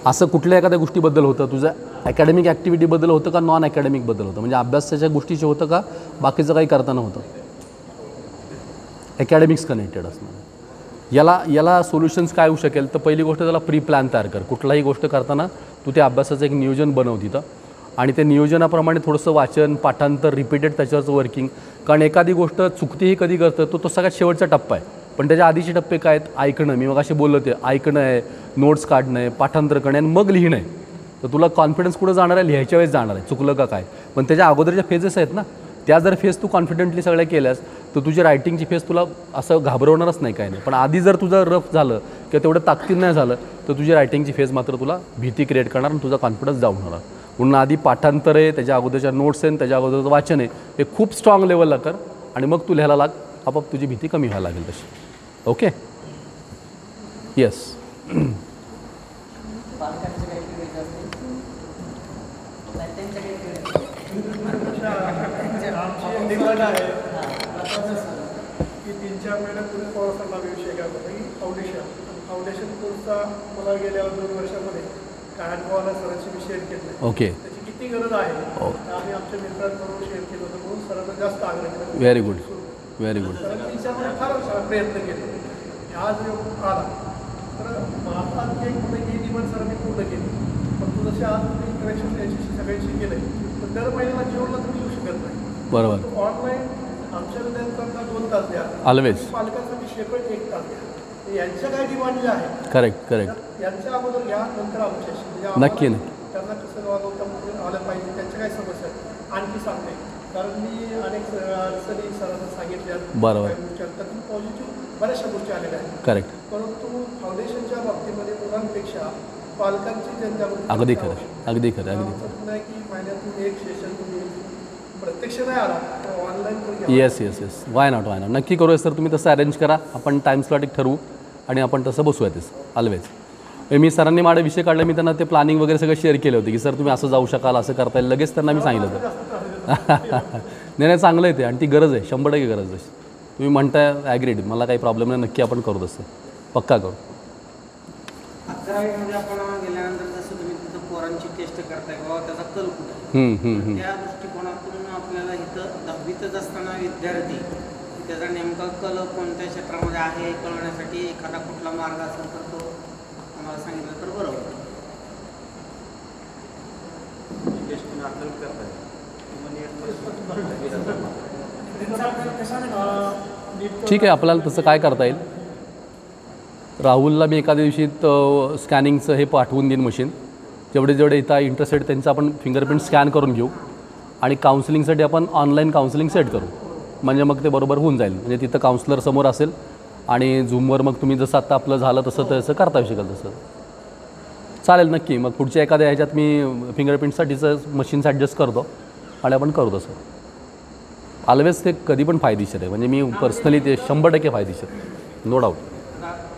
असं कुठल्या एखाद्या गोष्टीबद्दल होतं, तुझ्या अकॅडमिक ॲक्टिव्हिटीबद्दल होतं का नॉन अकॅडमिकबद्दल होतं, म्हणजे अभ्यासाच्या गोष्टीचे होतं का बाकीचं काही करताना होतं. अकॅडमिक्स कनेक्टेड असणार. याला सोल्युशन्स काय होऊ शकेल, तर पहिली गोष्ट त्याला प्री प्लॅन तयार कर. कुठलाही गोष्ट करताना तू त्या अभ्यासाचं एक नियोजन बनव तिथं, आणि ते नियोजनाप्रमाणे थोडंसं वाचन, पाठांतर, रिपीटेड त्याच्यावरचं वर्किंग. कारण एखादी गोष्ट चुकतीही कधी करतं तो सगळ्यात शेवटचा टप्पा आहे, पण त्याच्या आधीचे टप्पे काय आहेत, ऐकणं. मी मग असे बोललो ते ऐकणं आहे, नोट्स काढणं आहे, पाठांतर करणं आणि मग लिहिणं आहे. तर तुला कॉन्फिडन्स कुठं जाणार आहे, लिहायच्या वेळेस जाणार आहे, चुकलं का काय. पण त्याच्या अगोदरच्या फेजेस आहेत ना, त्या जर फेज तू कॉन्फिडेंटली सगळ्या केल्यास तर तुझी रायटिंगची फेज तुला असं घाबरवणारच नाही काय नाही. पण आधी जर तुझं रफ झालं किंवा तेवढं ताकदीनं नाही झालं तर तुझी रायटिंगची फेज मात्र तुला भीती क्रिएट करणार आणि तुझा कॉन्फिडन्स डाऊन होणार. म्हणून आधी पाठांतर आहे, त्याच्या अगोदरच्या नोट्स आहे, त्याच्या अगोदरचं वाचन आहे, हे खूप स्ट्रॉंग लेवलला कर आणि मग तू लिहायला लाग. आपोआप तुझी भीती कमी व्हायला लागेल तशी. ओके. येस. डिमांड आहे की 3-4 महिन्यापूर्वी थोडासा विषय काय होता की फाउंडेशन कोर्सचा मला गेल्या 2 वर्षामध्ये काय अनुभव आला सरांशी मी शेअर केलं. ओके. त्याची किती गरज आहे आम्ही आमच्या मित्रांबरोबर शेअर केलं होतं, म्हणून सरांना जास्त आग्रह केला. Very good, very good. सरांनी तिच्यामध्ये फार प्रयत्न केले. आज योग आला तर भारतात ही डिमांड सरांनी पूर्ण केली. पण तू जसे आज तुम्ही इंटरॅक्शन त्याच्याशी सगळ्यांशी केलं तर दर महिन्याला जीवनला तुम्ही येऊ शकत नाही. बरोबर. ऑनलाईन आमच्या विद्यार्थ्यांना 2 तास द्या, ऑलवेज. पालकांसाठी शेकड 1 तास द्या. यांच्या काय डिमांड ज्या आहेत करेक्ट, करेक्ट. यांच्या अगोदर घ्या, नंतर आमच्याशी. म्हणजे नक्की नाही. त्यांना कसं वागवता आलं पाहिजे, त्यांच्या काय समस्या आहेत आणखी सांगते. कारण मी अनेक अडचणी सरांना सांगितल्या. बरोबर. त्यातून पॉझिटिव्ह बऱ्याचशा गोष्टी आलेल्या आहेत. करेक्ट. परंतु फाउंडेशनच्या बाबतीमध्ये मुलांपेक्षा पालकांची जनजागृती. अगदी खरं, अगदी खरं, अगदी खरं. नाही की महिन्यातून 1 सेशन तुम्ही प्रत्यक्ष नाही आला online. Yes yes yes. Why not, why not. नक्की करूया सर. तुम्ही तसं अरेंज करा, आपण टाईम स्लॉट एक ठरवू आणि आपण तसं बसूया तेच ऑलवेज. मी सरांनी माझा विषय काढला, मी त्यांना ते प्लॅनिंग वगैरे सगळं शेअर केले होते की सर तुम्ही असं जाऊ शकाल, असं करता येईल. लगेच त्यांना मी सांगितलं होतं. नाही चांगलं आहे ते, आणि ती गरज आहे, 100% गरज आहे. तुम्ही म्हणताय ॲग्रीड, मला काही प्रॉब्लेम नाही, नक्की आपण करू तसं, पक्का करू. 11वीमध्ये आपण गेल्यानंतर जसं तुम्ही तिथं पोरांची टेस्ट करताय बाबा त्याचा कल कुठं आहे, त्या दृष्टिकोनातून आपल्याला इथं 10वीतच असताना विद्यार्थी त्याचा नेमका कल कोणत्या क्षेत्रामध्ये आहे हे कळवण्यासाठी एखादा कुठला मार्ग असेल तर तो आम्हाला सांगितलं तर बरं होतं. ठीक आहे, आपल्याला तसं काय करता येईल. राहुलला मी एखाद्या दिवशी स्कॅनिंगचं हे पाठवून देईन मशीन. जेवढे इथं इंटरेस्टेड त्यांचं आपण फिंगरप्रिंट स्कॅन करून घेऊ आणि काउन्सिलिंगसाठी आपण ऑनलाईन काउन्सिलिंग सेट करू. म्हणजे मग ते बरोबर होऊन जाईल. म्हणजे तिथं काउन्सलर समोर असेल आणि झूमवर मग तुम्ही जसं आत्ता आपलं झालं तसं तसं करता येऊ शकेल तसं. चालेल नक्की. मग पुढच्या एखाद्या ह्याच्यात मी फिंगरप्रिंटसाठीचं मशीन्स ॲडजस्ट करतो आणि आपण करू तसं. ऑलवेज ते कधी पण फायदेशीर आहे. म्हणजे मी पर्सनली ते 100% फायदेशीर, नो डाऊट.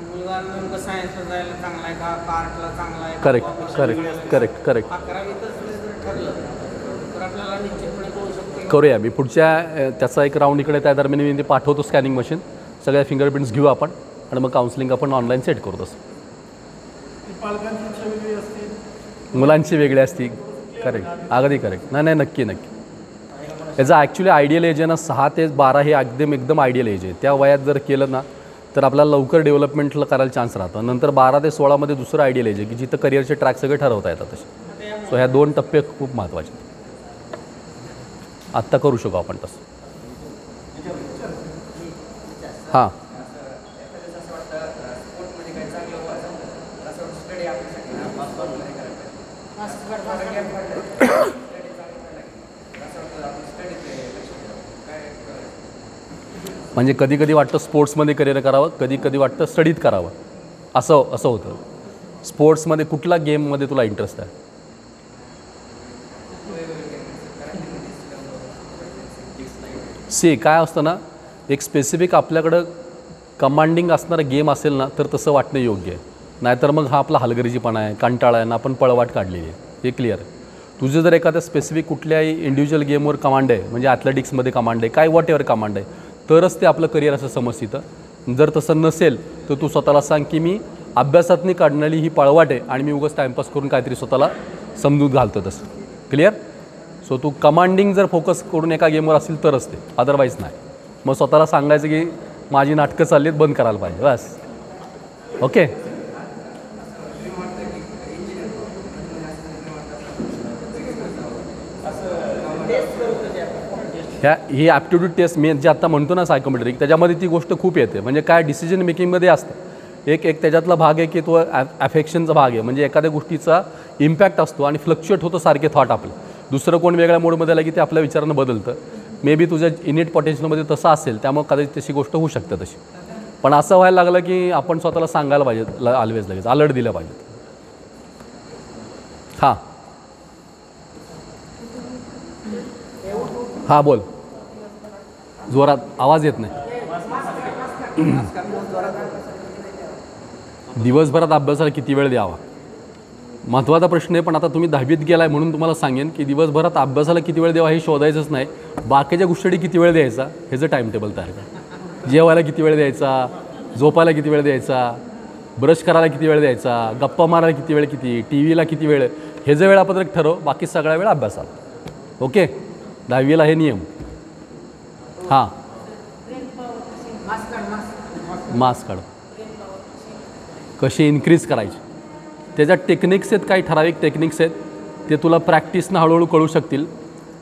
मुलगा नेमकं सायन्सला जायला चांगला आहे का आर्टला चांगला आहे? करेक्ट करेक्ट करेक्ट करेक्ट 11वीतच जर ठरलं तर आपल्याला निश्चितपणे कळू शकतो. करूया. मी पुढच्या त्याचा एक राऊंड इकडे त्या दरम्यान मी ते पाठवतो स्कॅनिंग मशीन. सगळ्या फिंगरप्रिंट्स घेऊ आपण आणि मग काउन्सिलिंग आपण ऑनलाईन सेट करू तसं. पालकांची इच्छा वेगळी असते, मुलांची वेगळी असती. करेक्ट, अगदी करेक्ट. नाही नाही नक्की नक्की. याचा ॲक्च्युली आयडियल एज आहे ना 6 ते 12 हे एकदम आयडियल एज आहे. त्या वयात जर केलं ना तर आपल्याला लवकर डेव्हलपमेंटला करायला चान्स राहतो. नंतर 12 ते 16मध्ये दुसरं आयडियल एज आहे की जिथं करिअरचे ट्रॅक सगळे ठरवता येतात तसे. सो ह्या 2 टप्पे खूप महत्त्वाचे. आत्ता करू शकू आपण तसं. हां म्हणजे कधी कधी वाटतं स्पोर्ट्समध्ये करिअर करावं, कधी कधी वाटतं स्टडीत करावं. असं होतं. स्पोर्ट्समध्ये कुठला गेममध्ये तुला इंटरेस्ट आहे? काय असतं ना, एक स्पेसिफिक आपल्याकडं कमांडिंग असणारा गेम असेल ना तर तसं वाटणं योग्य आहे. नाहीतर मग हा आपला हलगर्जीपणा आहे, कंटाळा आहे ना, आपण पळवाट काढलेली आहे. हे क्लिअर आहे. तुझं जर एखाद्या स्पेसिफिक कुठल्याही इंडिव्हिज्युअल गेमवर कमांड आहे, म्हणजे ॲथलेटिक्समध्ये कमांड आहे, काय वॉट एव्हर कमांड आहे, तरच ते आपलं करिअर असं समजतं. जर तसं नसेल तर तू स्वतःला सांग की मी अभ्यासातनी काढणारी ही पळवाट आहे आणि मी उगाच टाईमपास करून काहीतरी स्वतःला समजूत घालतो तसं. क्लिअर? सो तू कमांडिंग जर फोकस करून एका गेमवर असेल तरच ते, अदरवाईज नाही. मग स्वतःला सांगायचं की माझी नाटकं चालली आहेत, बंद करायला पाहिजे बस. ओके. ही ॲप्टिट्यूड टेस्ट मी जे आत्ता म्हणतो ना सायकोमेट्रिक, त्याच्यामध्ये ती गोष्ट खूप येते. म्हणजे काय डिसिजन मेकिंगमध्ये असतं एक त्याच्यातला भाग आहे की तो ॲफेक्शनचा भाग आहे. म्हणजे एखाद्या गोष्टीचा इम्पॅक्ट असतो आणि फ्लक्च्युएट होतं सारखे थॉट आपलं. दुसरं कोण वेगळ्या मोडमध्ये आलं की ते आपल्या विचारानं बदलतं. मे बी तुझ्या इनिट पोटेन्शियलमध्ये तसं असेल, त्यामुळे कदाचित तशी गोष्ट होऊ शकते तशी. पण असं व्हायला लागलं की आपण स्वतःला सांगायला पाहिजे ऑलवेज, लगेच अलर्ट दिलं पाहिजे. हां हां बोल. जोरात आवाज येत नाही. दिवसभरात अभ्यासाला किती वेळ द्यावा महत्त्वाचा प्रश्न आहे. पण आता तुम्ही 10वीत गेलाय म्हणून तुम्हाला सांगेन की दिवसभरात अभ्यासाला किती वेळ द्यावा हे शोधायचंच नाही. बाकीच्या गोष्टी किती वेळ द्यायचा ह्याचं टाईम टेबल तयार करा. जेवायला किती वेळ द्यायचा, झोपायला किती वेळ द्यायचा, ब्रश करायला किती वेळ द्यायचा, गप्पा मारायला किती वेळ, टी व्हीला किती वेळ, हे जे वेळापत्रक ठरव. बाकी सगळा वेळ अभ्यासाला. ओके. 10वीला हे नियम. हां मास्क काढ कशी इन्क्रीज करायची, त्याच्यात टेक्निक्स आहेत, काही ठराविक टेक्निक्स आहेत, ते तुला प्रॅक्टिसनं हळूहळू कळू शकतील.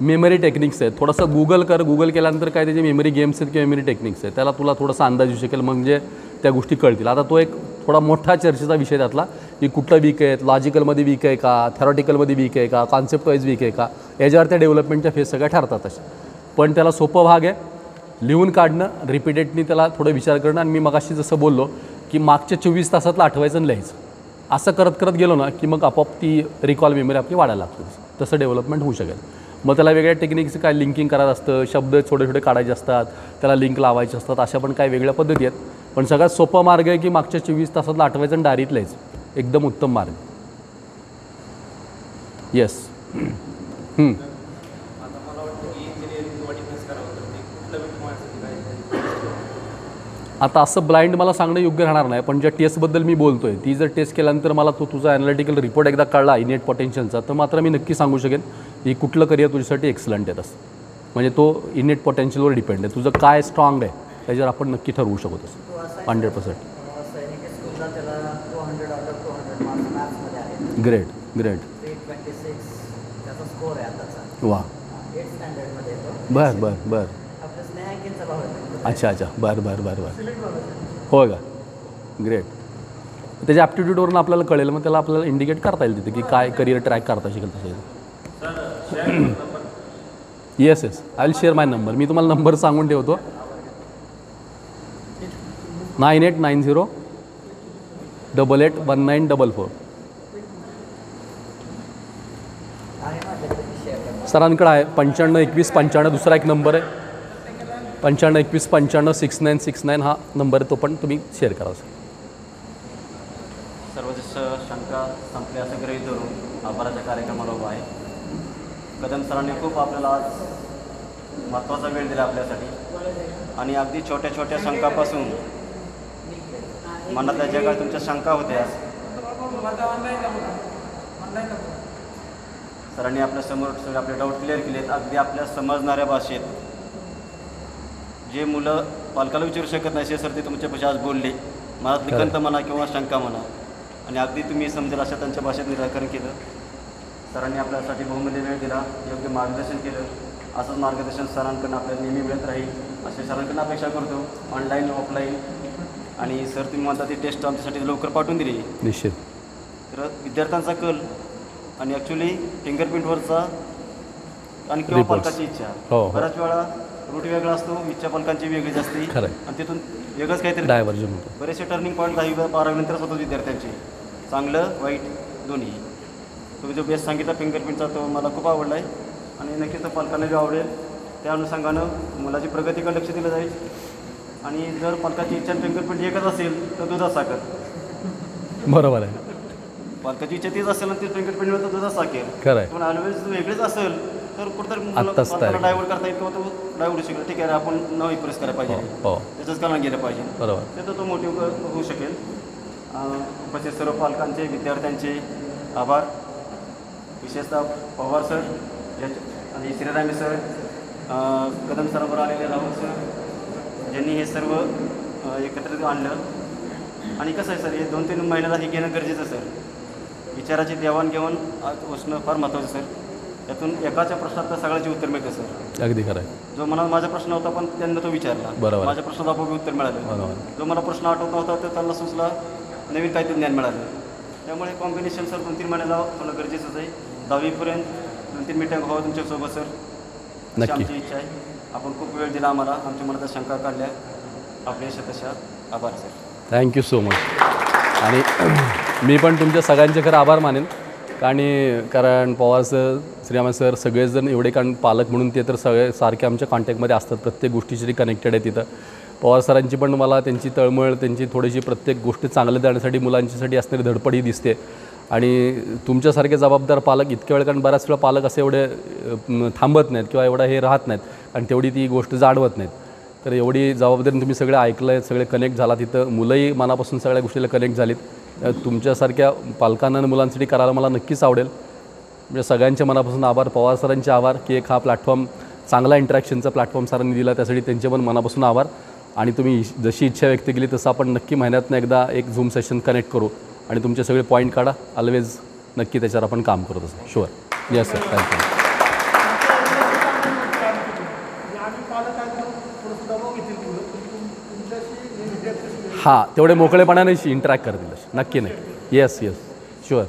मेमरी टेक्निक्स आहेत, थोडंसं गूगल कर. गूगल केल्यानंतर काय त्याचे मेमरी गेम्स आहेत किंवा मेमरी टेक्निक्स आहेत, त्याला तुला थोडासा अंदाज येऊ शकेल. म्हणजे त्या गोष्टी कळतील. आता तो एक थोडा मोठा चर्चेचा विषय त्यातला की कुठलं वीक आहेत, लॉजिकलमध्ये वीक आहे का, थेरॉटिकलमध्ये वीक आहे का, कॉन्सेप्ट वाईज वीक आहे का, याच्यावर त्या डेव्हलपमेंटच्या फेज सगळ्या ठरतात अशा. पण त्याला सोपं भाग आहे लिहून काढणं, रिपीटेडनी त्याला थोडं विचार करणं. आणि मी मगाशी जसं बोललो की मागच्या 24 तासातलं आठवायचं आणि लिहायचं, असं करत करत गेलो ना की मग आपोआप ती रिकॉल मेमरी आपली वाढायला लागते. तसं डेव्हलपमेंट होऊ शकेल. मग त्याला वेगळ्या टेक्निक्स काय लिंकिंग करायचं असतं, शब्द छोटे छोटे काढायचे असतात, त्याला लिंक लावायचे असतात. अशा पण काही वेगळ्या पद्धती आहेत. पण सगळ्यात सोपा मार्ग आहे की मागच्या 24 तासातलं आठवायचं आणि डायरीत लिहायचं. एकदम उत्तम मार्ग. येस. आता असं ब्लाइंड मला सांगणं योग्य राहणार नाही. पण ज्या टेस्टबद्दल मी बोलतो आहे ती जर टेस्ट केल्यानंतर मला तुझा ॲनालिटिकल रिपोर्ट एकदा कळला इनेट पोटेन्शियलचा, तर मात्र मी नक्की सांगू शकेन की कुठलं करिअर तुझ्यासाठी एक्सलंट आहे. तसं म्हणजे तो इनेट पोटेन्शियलवर डिपेंड आहे. तुझं काय स्ट्रॉंग आहे त्याच्यावर आपण नक्की ठरवू शकतो. तसं 100%. Great great. वा. बर. अच्छा. बरं. होय का. ग्रेट. त्याच्या ॲप्टिट्यूडवरून आपल्याला कळेल. मग त्याला आपल्याला इंडिकेट करता येईल तिथे की काय करिअर ट्रॅक करता शिकेल तसं. Yes yes, I will share my number. मी तुम्हाला नंबर सांगून ठेवतो. 9890881944. सरांकडे आहे 952195. दुसरा एक नंबर आहे 9521956969. हा नंबर आहे, तो पण तुम्ही शेअर करा सर. सर्व शंका संपल्या असं गृहीत धरून आभाराच्या कार्यक्रमाला उभा आहे. कदम सरांनी खूप आपल्याला आज महत्त्वाचा वेळ दिला आपल्यासाठी आणि अगदी छोट्या छोट्या शंकापासून मनातल्या ज्या काही तुमच्या शंका होत्या सरांनी आपल्यासमोर सगळे आपले डाऊट क्लिअर केलेत. अगदी आपल्या समजणाऱ्या भाषेत जे मुलं पालकाला विचारू शकत नाही, सर ते तुमच्यापाशी आज बोलले. मनातली खंत म्हणा किंवा शंका म्हणा, आणि अगदी तुम्ही समजेल अशा त्यांच्या भाषेत निराकरण केलं. सरांनी आपल्यासाठी बहुमूल्य वेळ दिला, योग्य मार्गदर्शन केलं. असंच मार्गदर्शन सरांकडून आपल्याला नेहमी मिळत राहील असे सरांकडून अपेक्षा करतो, ऑनलाईन ऑफलाईन. आणि सर तुम्ही म्हणता ती टेस्ट आमच्यासाठी लवकर पाठवून दिली. निश्चित. तर विद्यार्थ्यांचा कल आणि ॲक्च्युली फिंगरप्रिंटवरचा आणि किंवा पालकाची इच्छा, हो. बऱ्याच वेळा रूट वेगळा असतो, इच्छा पालकांची वेगळीच असते खरं. आणि तिथून वेगळंच काहीतरी डायव्हर्जन होतं. बरेचसे टर्निंग पॉईंट 10-12 नंतरच होतो विद्यार्थ्यांचे, चांगलं वाईट दोन्ही. तुम्ही जो बेस्ट सांगितला फिंगरप्रिंटचा तो मला खूप आवडला आहे आणि नक्कीच तो पालकांना जो आवडेल. त्या अनुषंगानं मुलाची प्रगतीकडे लक्ष दिलं जाईल. आणि जर पालकाची इच्छा फिंगरप्रिंट एकच असेल तर दुधात साखर. बरोबर आहे. पालकाची इच्छा तीच असेल आणि ती फिंगरप्रिंटवर तर दुधात साखर. खरं आहे. पण ऑलवेज वेगळीच असेल तर कुठंतरी आत्ताच पालकाला डायव्हर्ट करता येईल किंवा तो डायव्हर्ट शिकला. ठीक आहे, आपण नवी प्रेस करायला पाहिजे, हो त्याचंच कारण गेलं पाहिजे. बरोबर. त्याचा तो मोटिव्ह होऊ शकेल. उपस्थित सर्व पालकांचे विद्यार्थ्यांचे आभार. विशेषतः पवार सर आणि श्रीरामे सर, कदम सरांवर आलेले राहुल सर, ज्यांनी हे सर्व एकत्रित आणलं. आणि कसं आहे सर, हे 2-3 महिन्याला हे घेणं गरजेचं सर. विचाराची देवाणघेवाण असणं फार महत्त्वाचं सर. त्यातून एकाच्या प्रश्नात तर सगळ्याचे उत्तर मिळतं सर. अगदी खरं आहे. जो मनात माझा प्रश्न होता पण त्यांना तो विचारला, बरोबर. माझ्या प्रश्नाला आपोआप उत्तर मिळालं. बरोबर. जो मला प्रश्न आठवत नव्हता तर त्यांना सुचला, नवीन काहीतरी ज्ञान मिळालं. त्यामुळे कॉम्बिनेशन सर 2-3 महिन्याला होणं गरजेचंच आहे. 10वीपर्यंत 2-3 मीटिंग व्हावं तुमच्यासोबत सर, अशी नक्की. आमची इच्छा आहे. आपण खूप वेळ दिला आम्हाला, आमच्या मनात शंका काढल्या. आपले शतशः आभार सर. Thank you so much. आणि मी पण तुमच्या सगळ्यांचे खरं आभार मानेन. कारण पवार सर, श्रीराम सर सगळेच जण एवढे, कारण पालक म्हणून ते तर सगळे सारखे आमच्या कॉन्टॅक्टमध्ये असतात, प्रत्येक गोष्टीशी कनेक्टेड आहे तिथं. पवार सरांची पण मला त्यांची तळमळ, त्यांची थोडीशी प्रत्येक गोष्ट चांगलं देण्यासाठी मुलांच्यासाठी असणारी धडपड ही दिसते. आणि तुमच्यासारखे जबाबदार पालक इतक्या वेळ, कारण बऱ्याच वेळा पालक असे एवढे थांबत नाहीत किंवा एवढं हे राहत नाहीत आणि तेवढी ती गोष्ट जाणवत नाहीत. तर एवढी जबाबदारी तुम्ही सगळे ऐकलं आहे, सगळे कनेक्ट झाला तिथं. मुलंही मनापासून सगळ्या गोष्टीला कनेक्ट झालीत. तुमच्यासारख्या पालकांना आणि मुलांसाठी करायला मला नक्कीच आवडेल. म्हणजे सगळ्यांच्या मनापासून आभार. पवार सरांचे आभार की एक हा प्लॅटफॉर्म, चांगला इंटरॅक्शनचा प्लॅटफॉर्म सरांनी दिला, त्यासाठी त्यांचे पण मनापासून आभार. आणि तुम्ही जशी इच्छा व्यक्त केली तसं आपण नक्की महिन्यातनं एकदा एक झूम सेशन कनेक्ट करू आणि तुमचे सगळे पॉईंट काढा. ऑलवेज नक्की त्याच्यावर आपण काम करत असतो. शुअर. Yes sir, thank you. हां, तेवढे मोकळेपणाने इंटरॅक्ट करतील. नक्की नाही. Yes yes, sure.